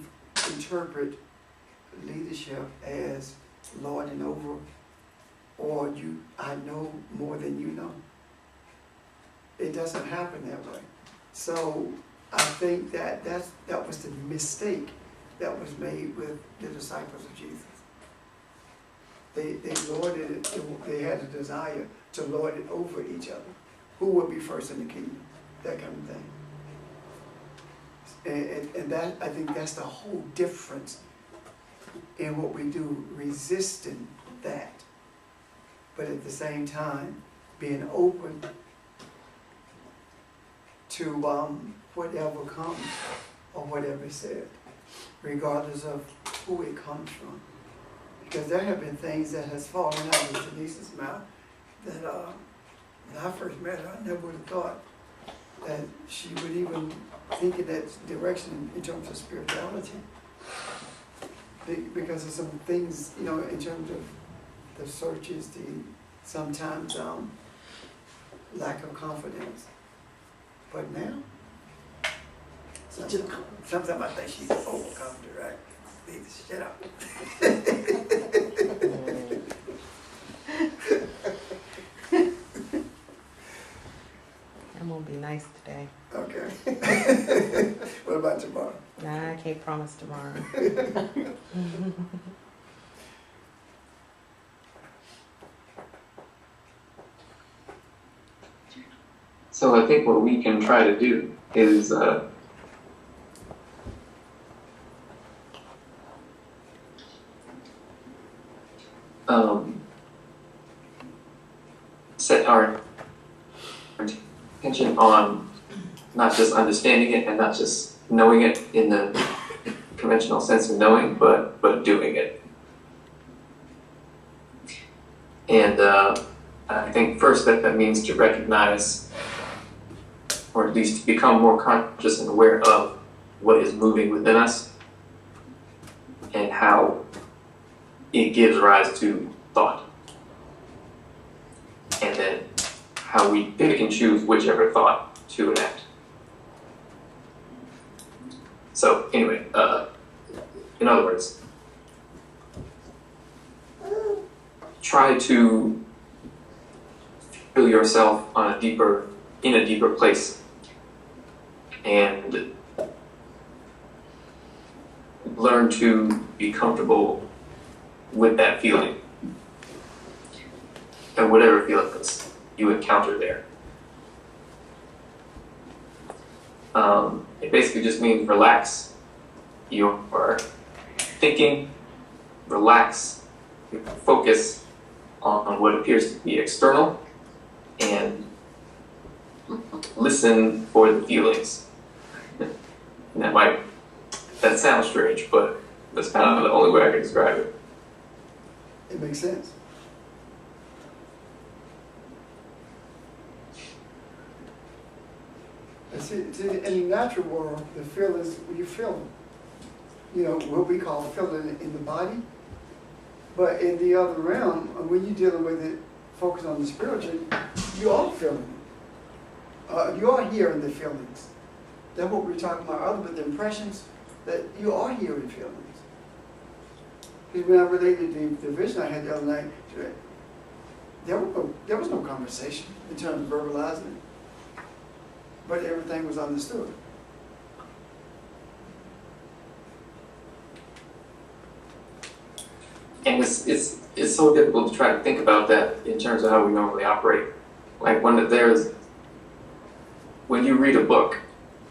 interpret leadership as lording over, or I know more than you know. It doesn't happen that way. So I think that was the mistake that was made with the disciples of Jesus. They lorded it, they had a desire to lord it over each other. Who would be first in the kingdom? That kind of thing. And that, I think that's the whole difference in what we do, resisting that. But at the same time, being open to whatever comes or whatever is said, regardless of who it comes from. Because there have been things that has fallen out of Denise's mouth that when I first met her, I never would have thought that she would even think in that direction in terms of spirituality. Because of some things, you know, in terms of the searches, the sometimes lack of confidence. But now, sometimes I think she's overconfident, right? Need to shut up. I'm gonna be nice today. Okay. What about tomorrow? Nah, I can't promise tomorrow. So I think what we can try to do is set our attention on not just understanding it and not just knowing it in the conventional sense of knowing, but doing it. And I think first that means to recognize, or at least to become more conscious and aware of what is moving within us and how it gives rise to thought. And then how we pick and choose whichever thought to enact. So anyway, in other words, try to feel yourself in a deeper place and learn to be comfortable with that feeling and whatever feelings you encounter there. It basically just means relax your thinking, relax your focus on what appears to be external, and listen for the feelings. And that sounds strange, but that's kind of the only way I can describe it. It makes sense. And see, in the natural world, the feelings, you feel them. You know, what we call feeling in the body. But in the other realm, when you're dealing with it, focus on the spiritual, you are feeling it. You are hearing the feelings. That's what we're talking about other with the impressions, that you are hearing feelings. Because when I related the vision I had the other night, there was no conversation in terms of verbalizing it. But everything was understood. And it's so difficult to try to think about that in terms of how we normally operate. Like when you read a book,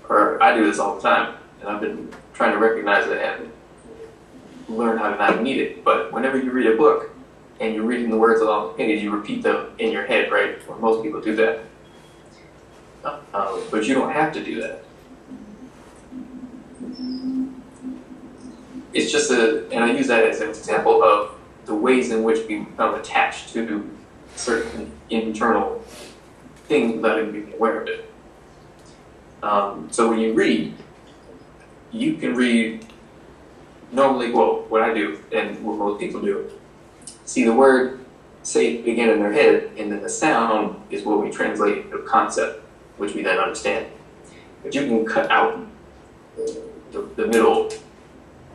or I do this all the time, and I've been trying to recognize it and learn how to not need it. But whenever you read a book and you're reading the words along the page, you repeat them in your head, right? Well, most people do that. But you don't have to do that. It's just and I use that as an example of the ways in which we become attached to certain internal things without even being aware of it. So when you read, you can read normally, well, what I do and what most people do, see the word, say it again in their head, and then the sound is what we translate into a concept, which we then understand. But you can cut out the middle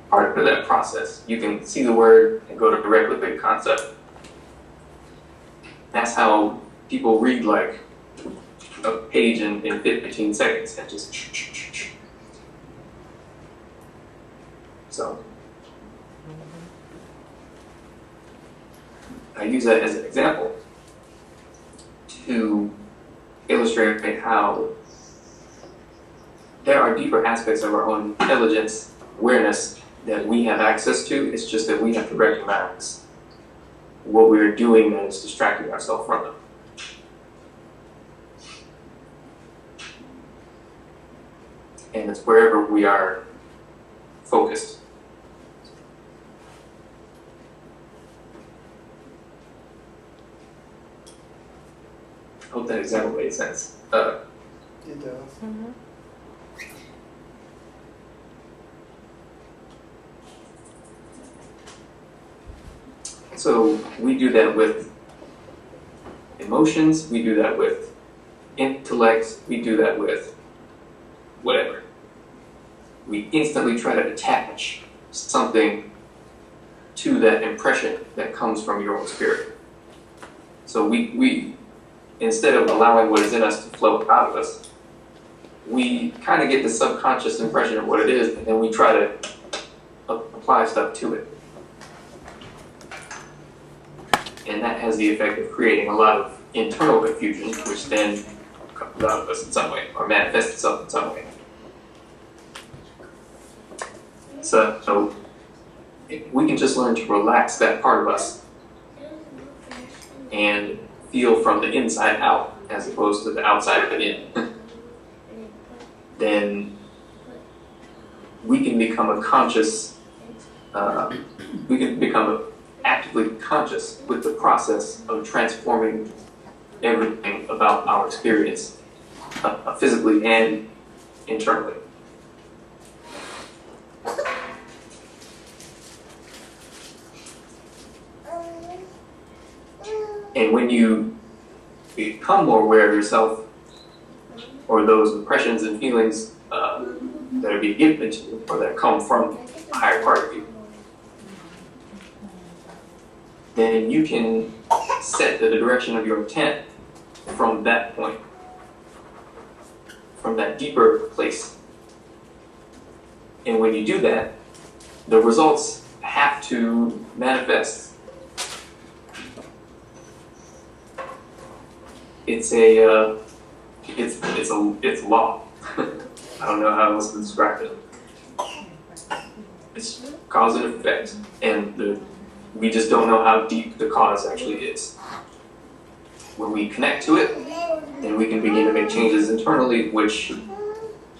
part of that process. You can see the word and go directly to the concept. That's how people read like a page in 15 seconds and just so I use that as an example to illustrate how there are deeper aspects of our own intelligence, awareness that we have access to. It's just that we have to recognize what we're doing that is distracting ourselves from them. And it's wherever we are focused. I hope that example made sense. It does. So we do that with emotions, we do that with intellect, we do that with whatever. We instantly try to attach something to that impression that comes from your own spirit. So we instead of allowing what is in us to flow out of us, we kind of get the subconscious impression of what it is, and then we try to apply stuff to it. And that has the effect of creating a lot of internal confusion, which then comes out of us in some way, or manifests itself in some way. So if we can just learn to relax that part of us and feel from the inside out as opposed to the outside of it in, then we can become a conscious, we can become actively conscious with the process of transforming everything about our experience, physically and internally. And when you become more aware of yourself, or those impressions and feelings that are being given to you, or that come from a higher part of you, then you can set the direction of your intent from that point, from that deeper place. And when you do that, the results have to manifest. It's a law. I don't know how else to describe it. It's cause and effect, and we just don't know how deep the cause actually is. When we connect to it, then we can begin to make changes internally, which,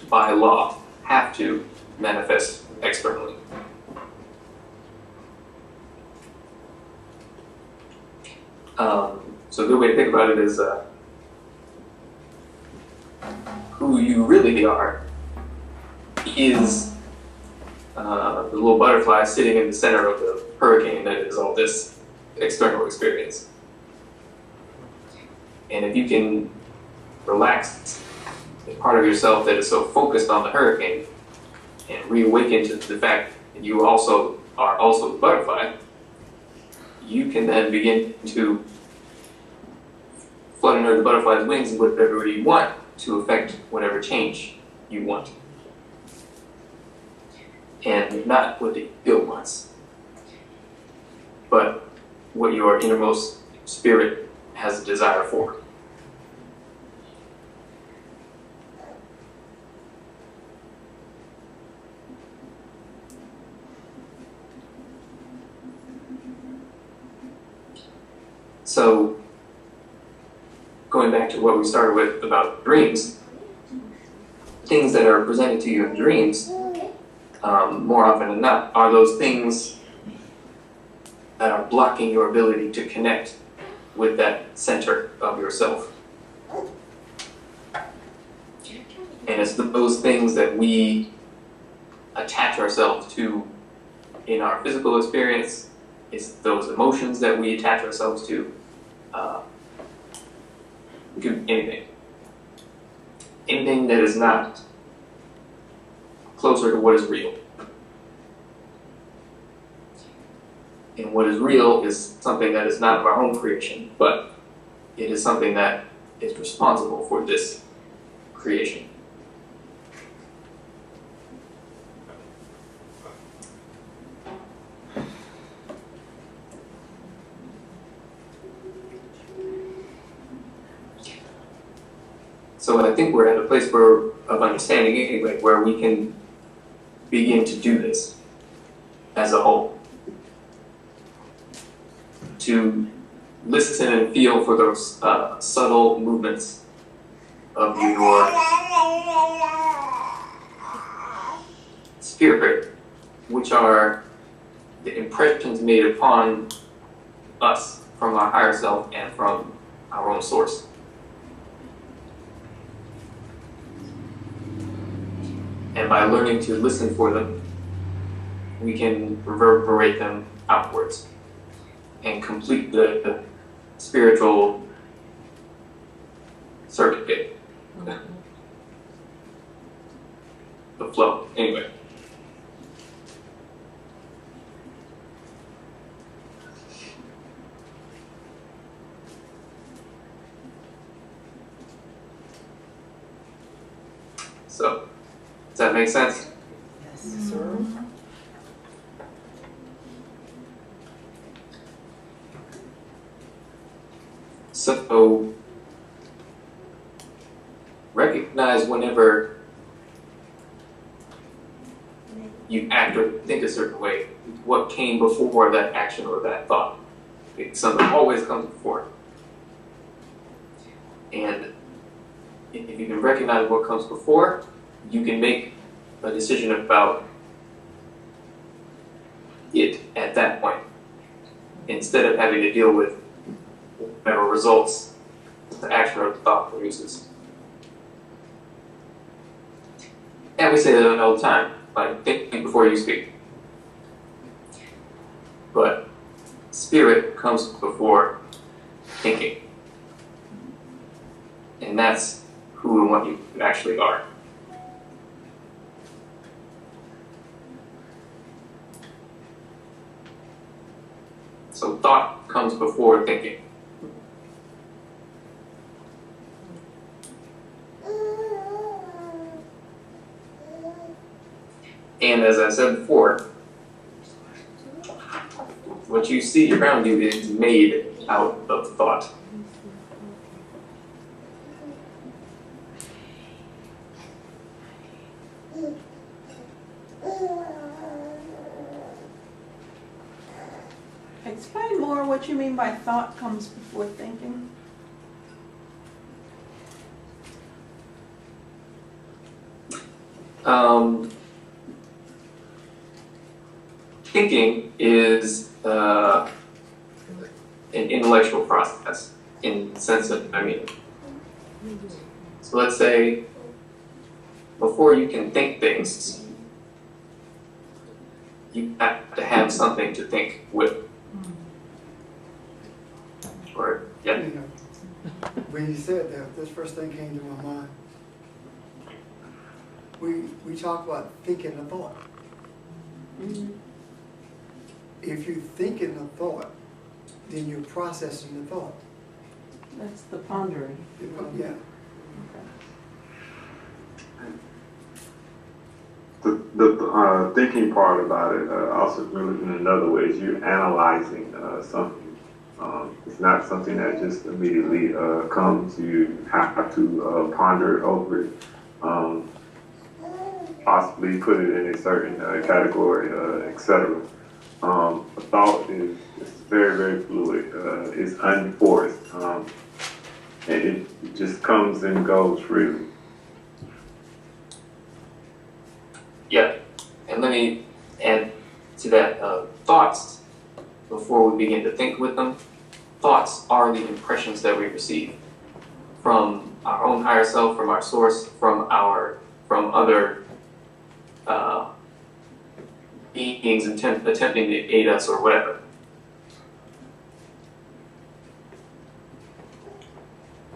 by law, have to manifest externally. So a good way to think about it is who you really are is the little butterfly sitting in the center of the hurricane that is all this external experience. And if you can relax the part of yourself that is so focused on the hurricane and reawaken to the fact that you also are also the butterfly, you can then begin to flutter under the butterfly's wings and whatever you want to affect whatever change you want. And not what the ego wants, but what your innermost spirit has a desire for. So, going back to what we started with about dreams, things that are presented to you in dreams, more often than not, are those things that are blocking your ability to connect with that center of yourself. And it's those things that we attach ourselves to in our physical experience. It's those emotions that we attach ourselves to. Anything. Anything that is not closer to what is real. And what is real is something that is not of our own creation, but it is something that is responsible for this creation. So I think we're at a place of understanding anyway, where we can begin to do this as a whole. To listen and feel for those subtle movements of your spirit, which are the impressions made upon us from our higher self and from our own source. And by learning to listen for them, we can reverberate them outwards and complete the spiritual circuit, the flow. Anyway. So, does that make sense? Yes, sir. So, recognize whenever you act or think a certain way, what came before that action or that thought. Something always comes before. And if you can recognize what comes before, you can make a decision about it at that point, instead of having to deal with whatever results the action or the thought produces. And we say that all the time, like think before you speak. But spirit comes before thinking. And that's who and what you actually are. So thought comes before thinking. And as I said before, what you see around you is made out of thought. Explain more what you mean by thought comes before thinking. Thinking is an intellectual process in the sense of, so let's say before you can think things, you have to have something to think with. Or, yeah. You know, when you said that, this first thing came to my mind. We talk about thinking a thought. If you think in a thought, then you're processing the thought. That's the pondering. Yeah. The thinking part about it also really in another way is you're analyzing something. It's not something that just immediately comes. You have to ponder over it, possibly put it in a certain category, etc. A thought is very, very fluid. It's unforced, and it just comes and goes freely. Yeah, and let me add to that, thoughts, before we begin to think with them, thoughts are the impressions that we receive from our own higher self, from our source, from other beings attempting to aid us or whatever.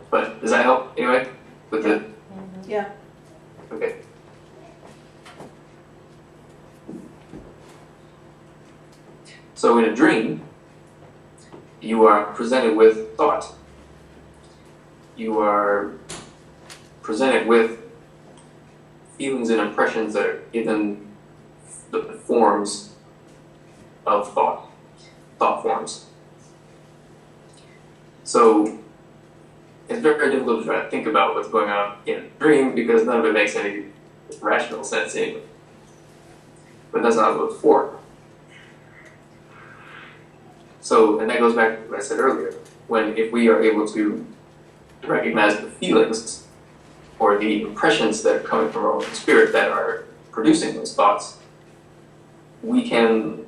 But does that help anyway? With the Yeah. okay. So in a dream, you are presented with thought. You are presented with feelings and impressions that are given the forms of thought forms. So it's very, very difficult to try to think about what's going on in a dream because none of it makes any rational sense anyway. But that's not what it's for. So, and that goes back to what I said earlier, if we are able to recognize the feelings or the impressions that are coming from our own spirit that are producing those thoughts, we can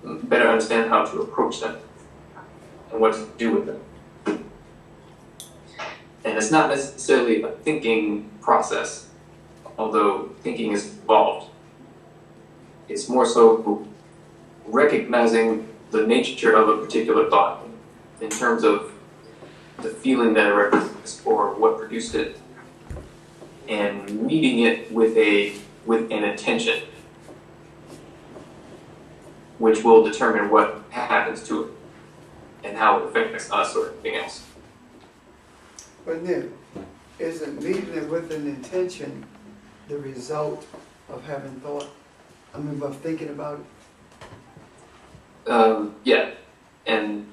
better understand how to approach them and what to do with them. And it's not necessarily a thinking process, although thinking is involved. It's more so recognizing the nature of a particular thought in terms of the feeling that it represents or what produced it, and meeting it with an intention, which will determine what happens to it and how it affects us or anything else. But Nick, isn't meeting it with an intention the result of having thought? I mean, of thinking about it? Yeah, and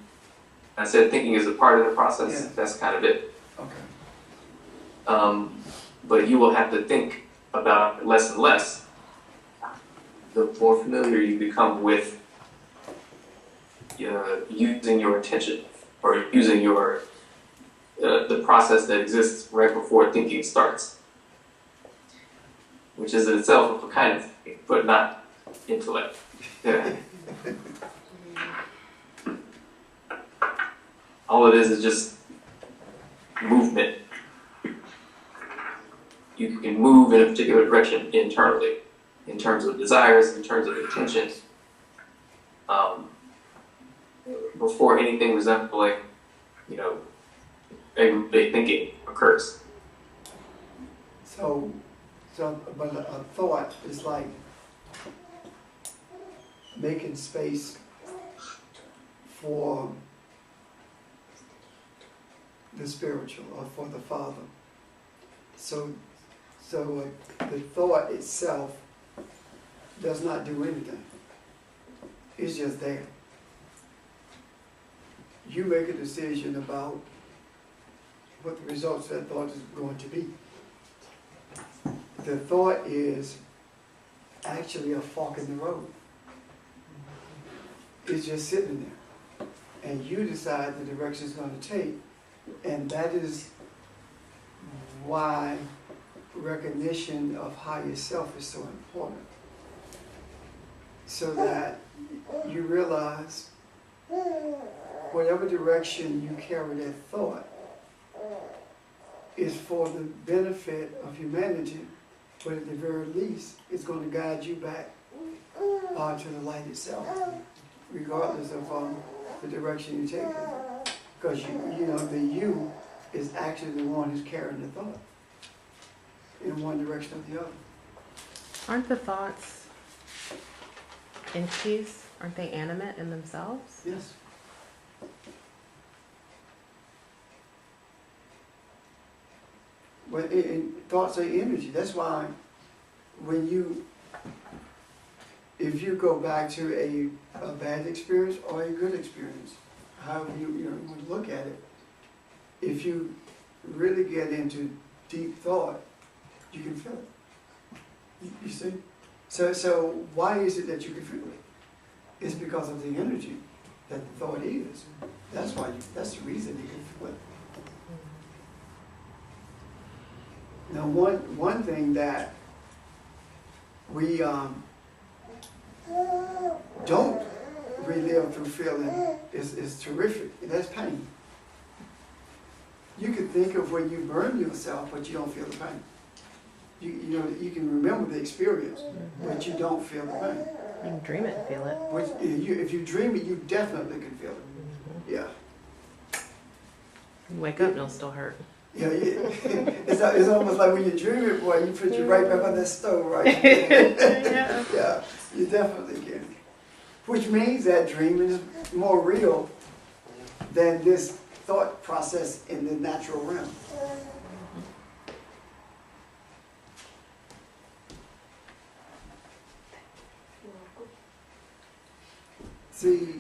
I said thinking is a part of the process. Yeah. That's kind of it. Okay. But you will have to think about it less and less the more familiar you become with using your intention or using your the process that exists right before thinking starts, which is in itself a kind of thinking, but not intellect. Yeah. All it is just movement. You can move in a particular direction internally, in terms of desires, in terms of intentions, before anything resembling, everyday thinking occurs. But a thought is like making space for the spiritual or for the Father. So the thought itself does not do anything. It's just there. You make a decision about what the results of that thought is going to be. The thought is actually a fork in the road. It's just sitting there. And you decide the direction it's going to take. And that is why recognition of higher self is so important. So that you realize whatever direction you carry that thought is for the benefit of humanity, but at the very least, it's going to guide you back to the light itself, regardless of the direction you take it. Because the you is actually the one who's carrying the thought in one direction or the other. Aren't the thoughts entities? Aren't they animate in themselves? Yes. But thoughts are energy. That's why if you go back to a bad experience or a good experience, however you would look at it, if you really get into deep thought, you can feel it. You see? So why is it that you can feel it? It's because of the energy that the thought is. That's the reason you can feel it. Now, one thing that we don't relive through feeling is terrific. That's pain. You can think of when you burn yourself, but you don't feel the pain. You can remember the experience, but you don't feel the pain. You can dream it and feel it. If you dream it, you definitely can feel it. Yeah. You wake up and it'll still hurt. Yeah. It's almost like when you dream it, boy, you put you right back on that stove, right? Yeah. Yeah, you definitely can. Which means that dream is more real than this thought process in the natural realm. See,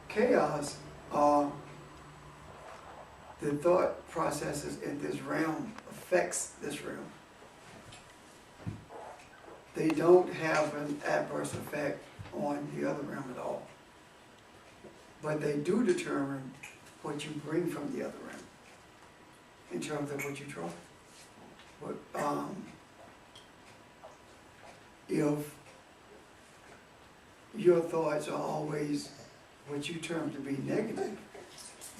chaos the thought processes in this realm affects this realm. They don't have an adverse effect on the other realm at all. But they do determine what you bring from the other realm in terms of what you draw. But if your thoughts are always what you term to be negative,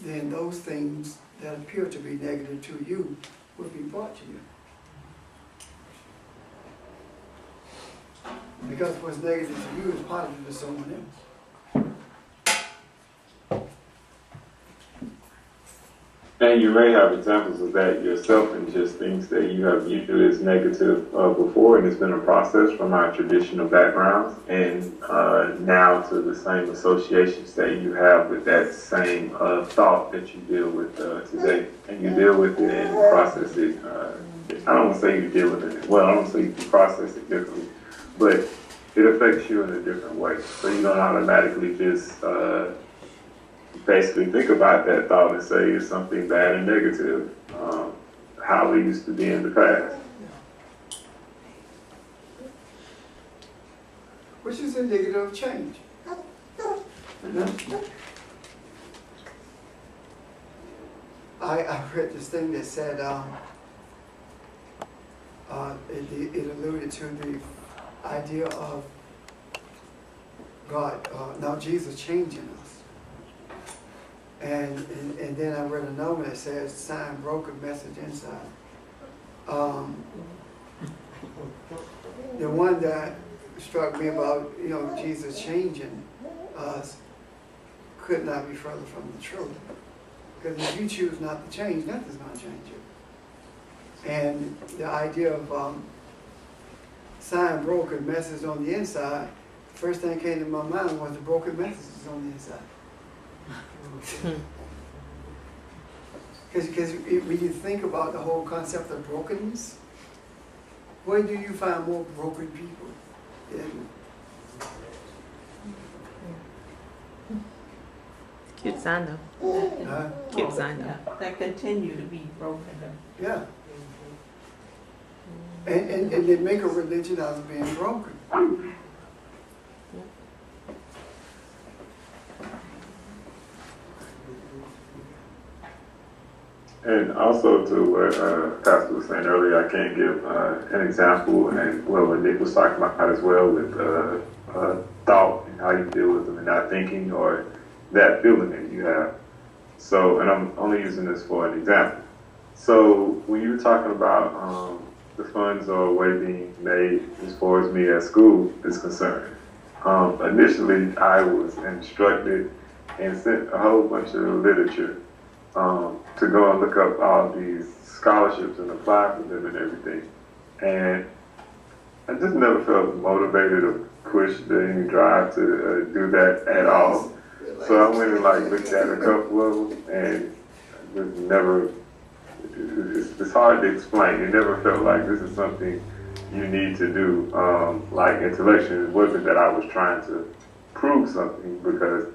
then those things that appear to be negative to you will be brought to you. Because what's negative to you is positive to someone else. And you may have examples of that yourself and just things that you have viewed as negative before, and it's been a process from our traditional backgrounds, and now to the same associations that you have with that same thought that you deal with today, and you deal with it and process it. I don't want to say you deal with it well. I don't want to say you process it differently, but it affects you in a different way. So you don't automatically just basically think about that thought and say it's something bad and negative, how we used to be in the past. Which is indicative of change. I read this thing that said it alluded to the idea of God, now Jesus changing us. And then I read another one that says, sign, broken, message inside. The one that struck me about, Jesus changing us could not be further from the truth. Because if you choose not to change, nothing's going to change you. And the idea of sign, broken, message on the inside, the first thing that came to my mind was the broken messages on the inside. Because when you think about the whole concept of brokenness, where do you find more broken people? Cute sign though. Cute sign though. Yeah, that continue to be broken. Yeah. And they make a religion out of being broken. And also to what Pastor was saying earlier, I can't give an example, and what Nick was talking about as well with thought and how you deal with them and not thinking or that feeling that you have. So, and I'm only using this for an example. So when you were talking about the funds or a way being made as far as me at school is concerned, initially I was instructed and sent a whole bunch of literature to go and look up all these scholarships and apply for them and everything. And I just never felt motivated or pushed any drive to do that at all. So I went and looked at a couple of them, and just never, it's hard to explain. It never felt like this is something you need to do, intellectually. It wasn't that I was trying to prove something, because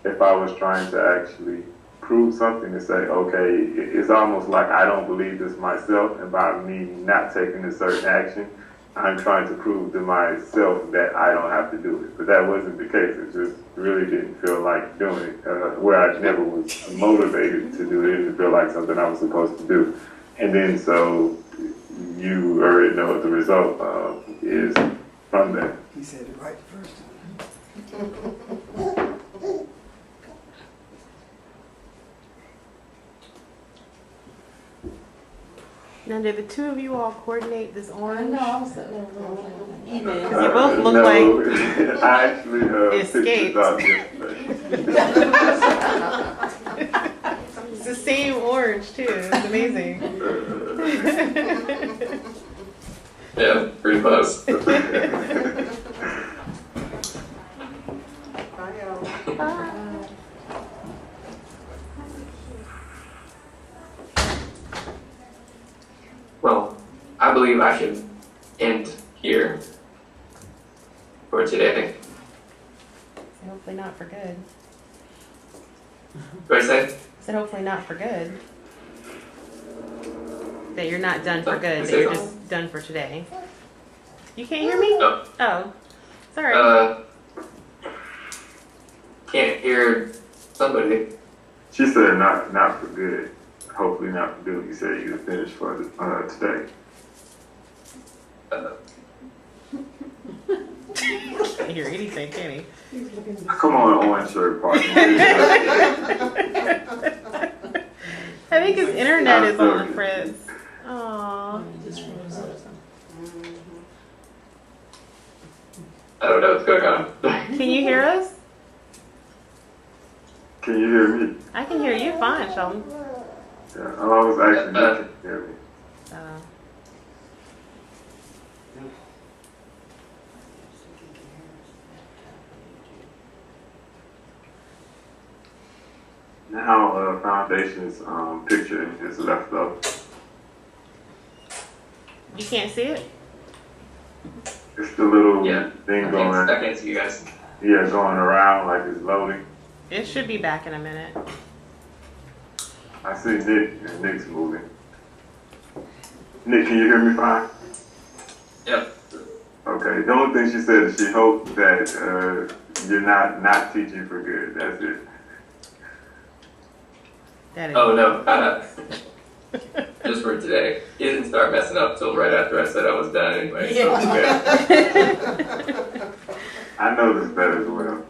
if I was trying to actually prove something to say, okay, it's almost like I don't believe this myself, and by me not taking a certain action, I'm trying to prove to myself that I don't have to do it. But that wasn't the case. It just really didn't feel like doing it, where I never was motivated to do it. It didn't feel like something I was supposed to do. And then so you already know what the result is from that. He said it right the first time. Now, did the two of you all coordinate this I orange? know, I was sitting there looking. You did. Because you both look No, I actually Escaped. picked this out yesterday. It's the same orange too. It's amazing. Yeah, pretty close. Well, I believe I should end here for today. Hopefully not for good. What do you say? said hopefully not for good. That you're not done for good, that you're just done for today. You can't hear me? No. Oh, sorry. Can't hear somebody. She said not for good. Hopefully not for good. You said you finished for today. Can't hear anything, can he? Come on, orange shirt partner. I think his internet is on, Fritz. Aww. Just froze up. I don't know what's going on. Can you hear us? Can you hear me? I can hear you fine, Sheldon. Yeah, I was actually you can hear me. Now, Foundation's picture is left up. You can't see it? It's the little Yeah. thing I going, can't see you guys. yeah, going around like it's loading. It should be back in a minute. I see Nick, and Nick's moving. Nick, can you hear me fine? Yep. Okay, the only thing she said is she hoped that you're not teaching for good. That's it. That is. Oh no. Just for today. He didn't start messing up till right after I said I was done anyway. So it's good. I know this better as well.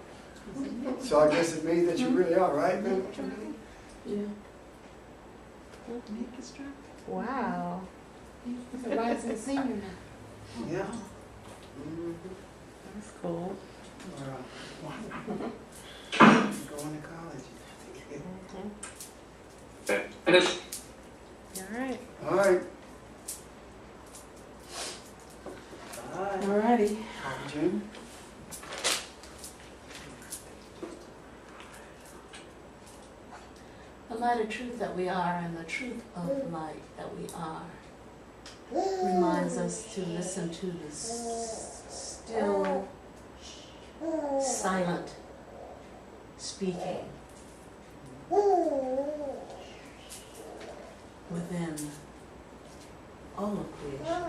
So I guess it means that you really are, right, man? Yeah. Wow. He's a rising senior now. Yeah. That's cool. Going to college. Okay. Finish. All right. All right. Alrighty. Jim? The light of truth that we are and the truth of light that we are reminds us to listen to the still, silent speaking within all of creation.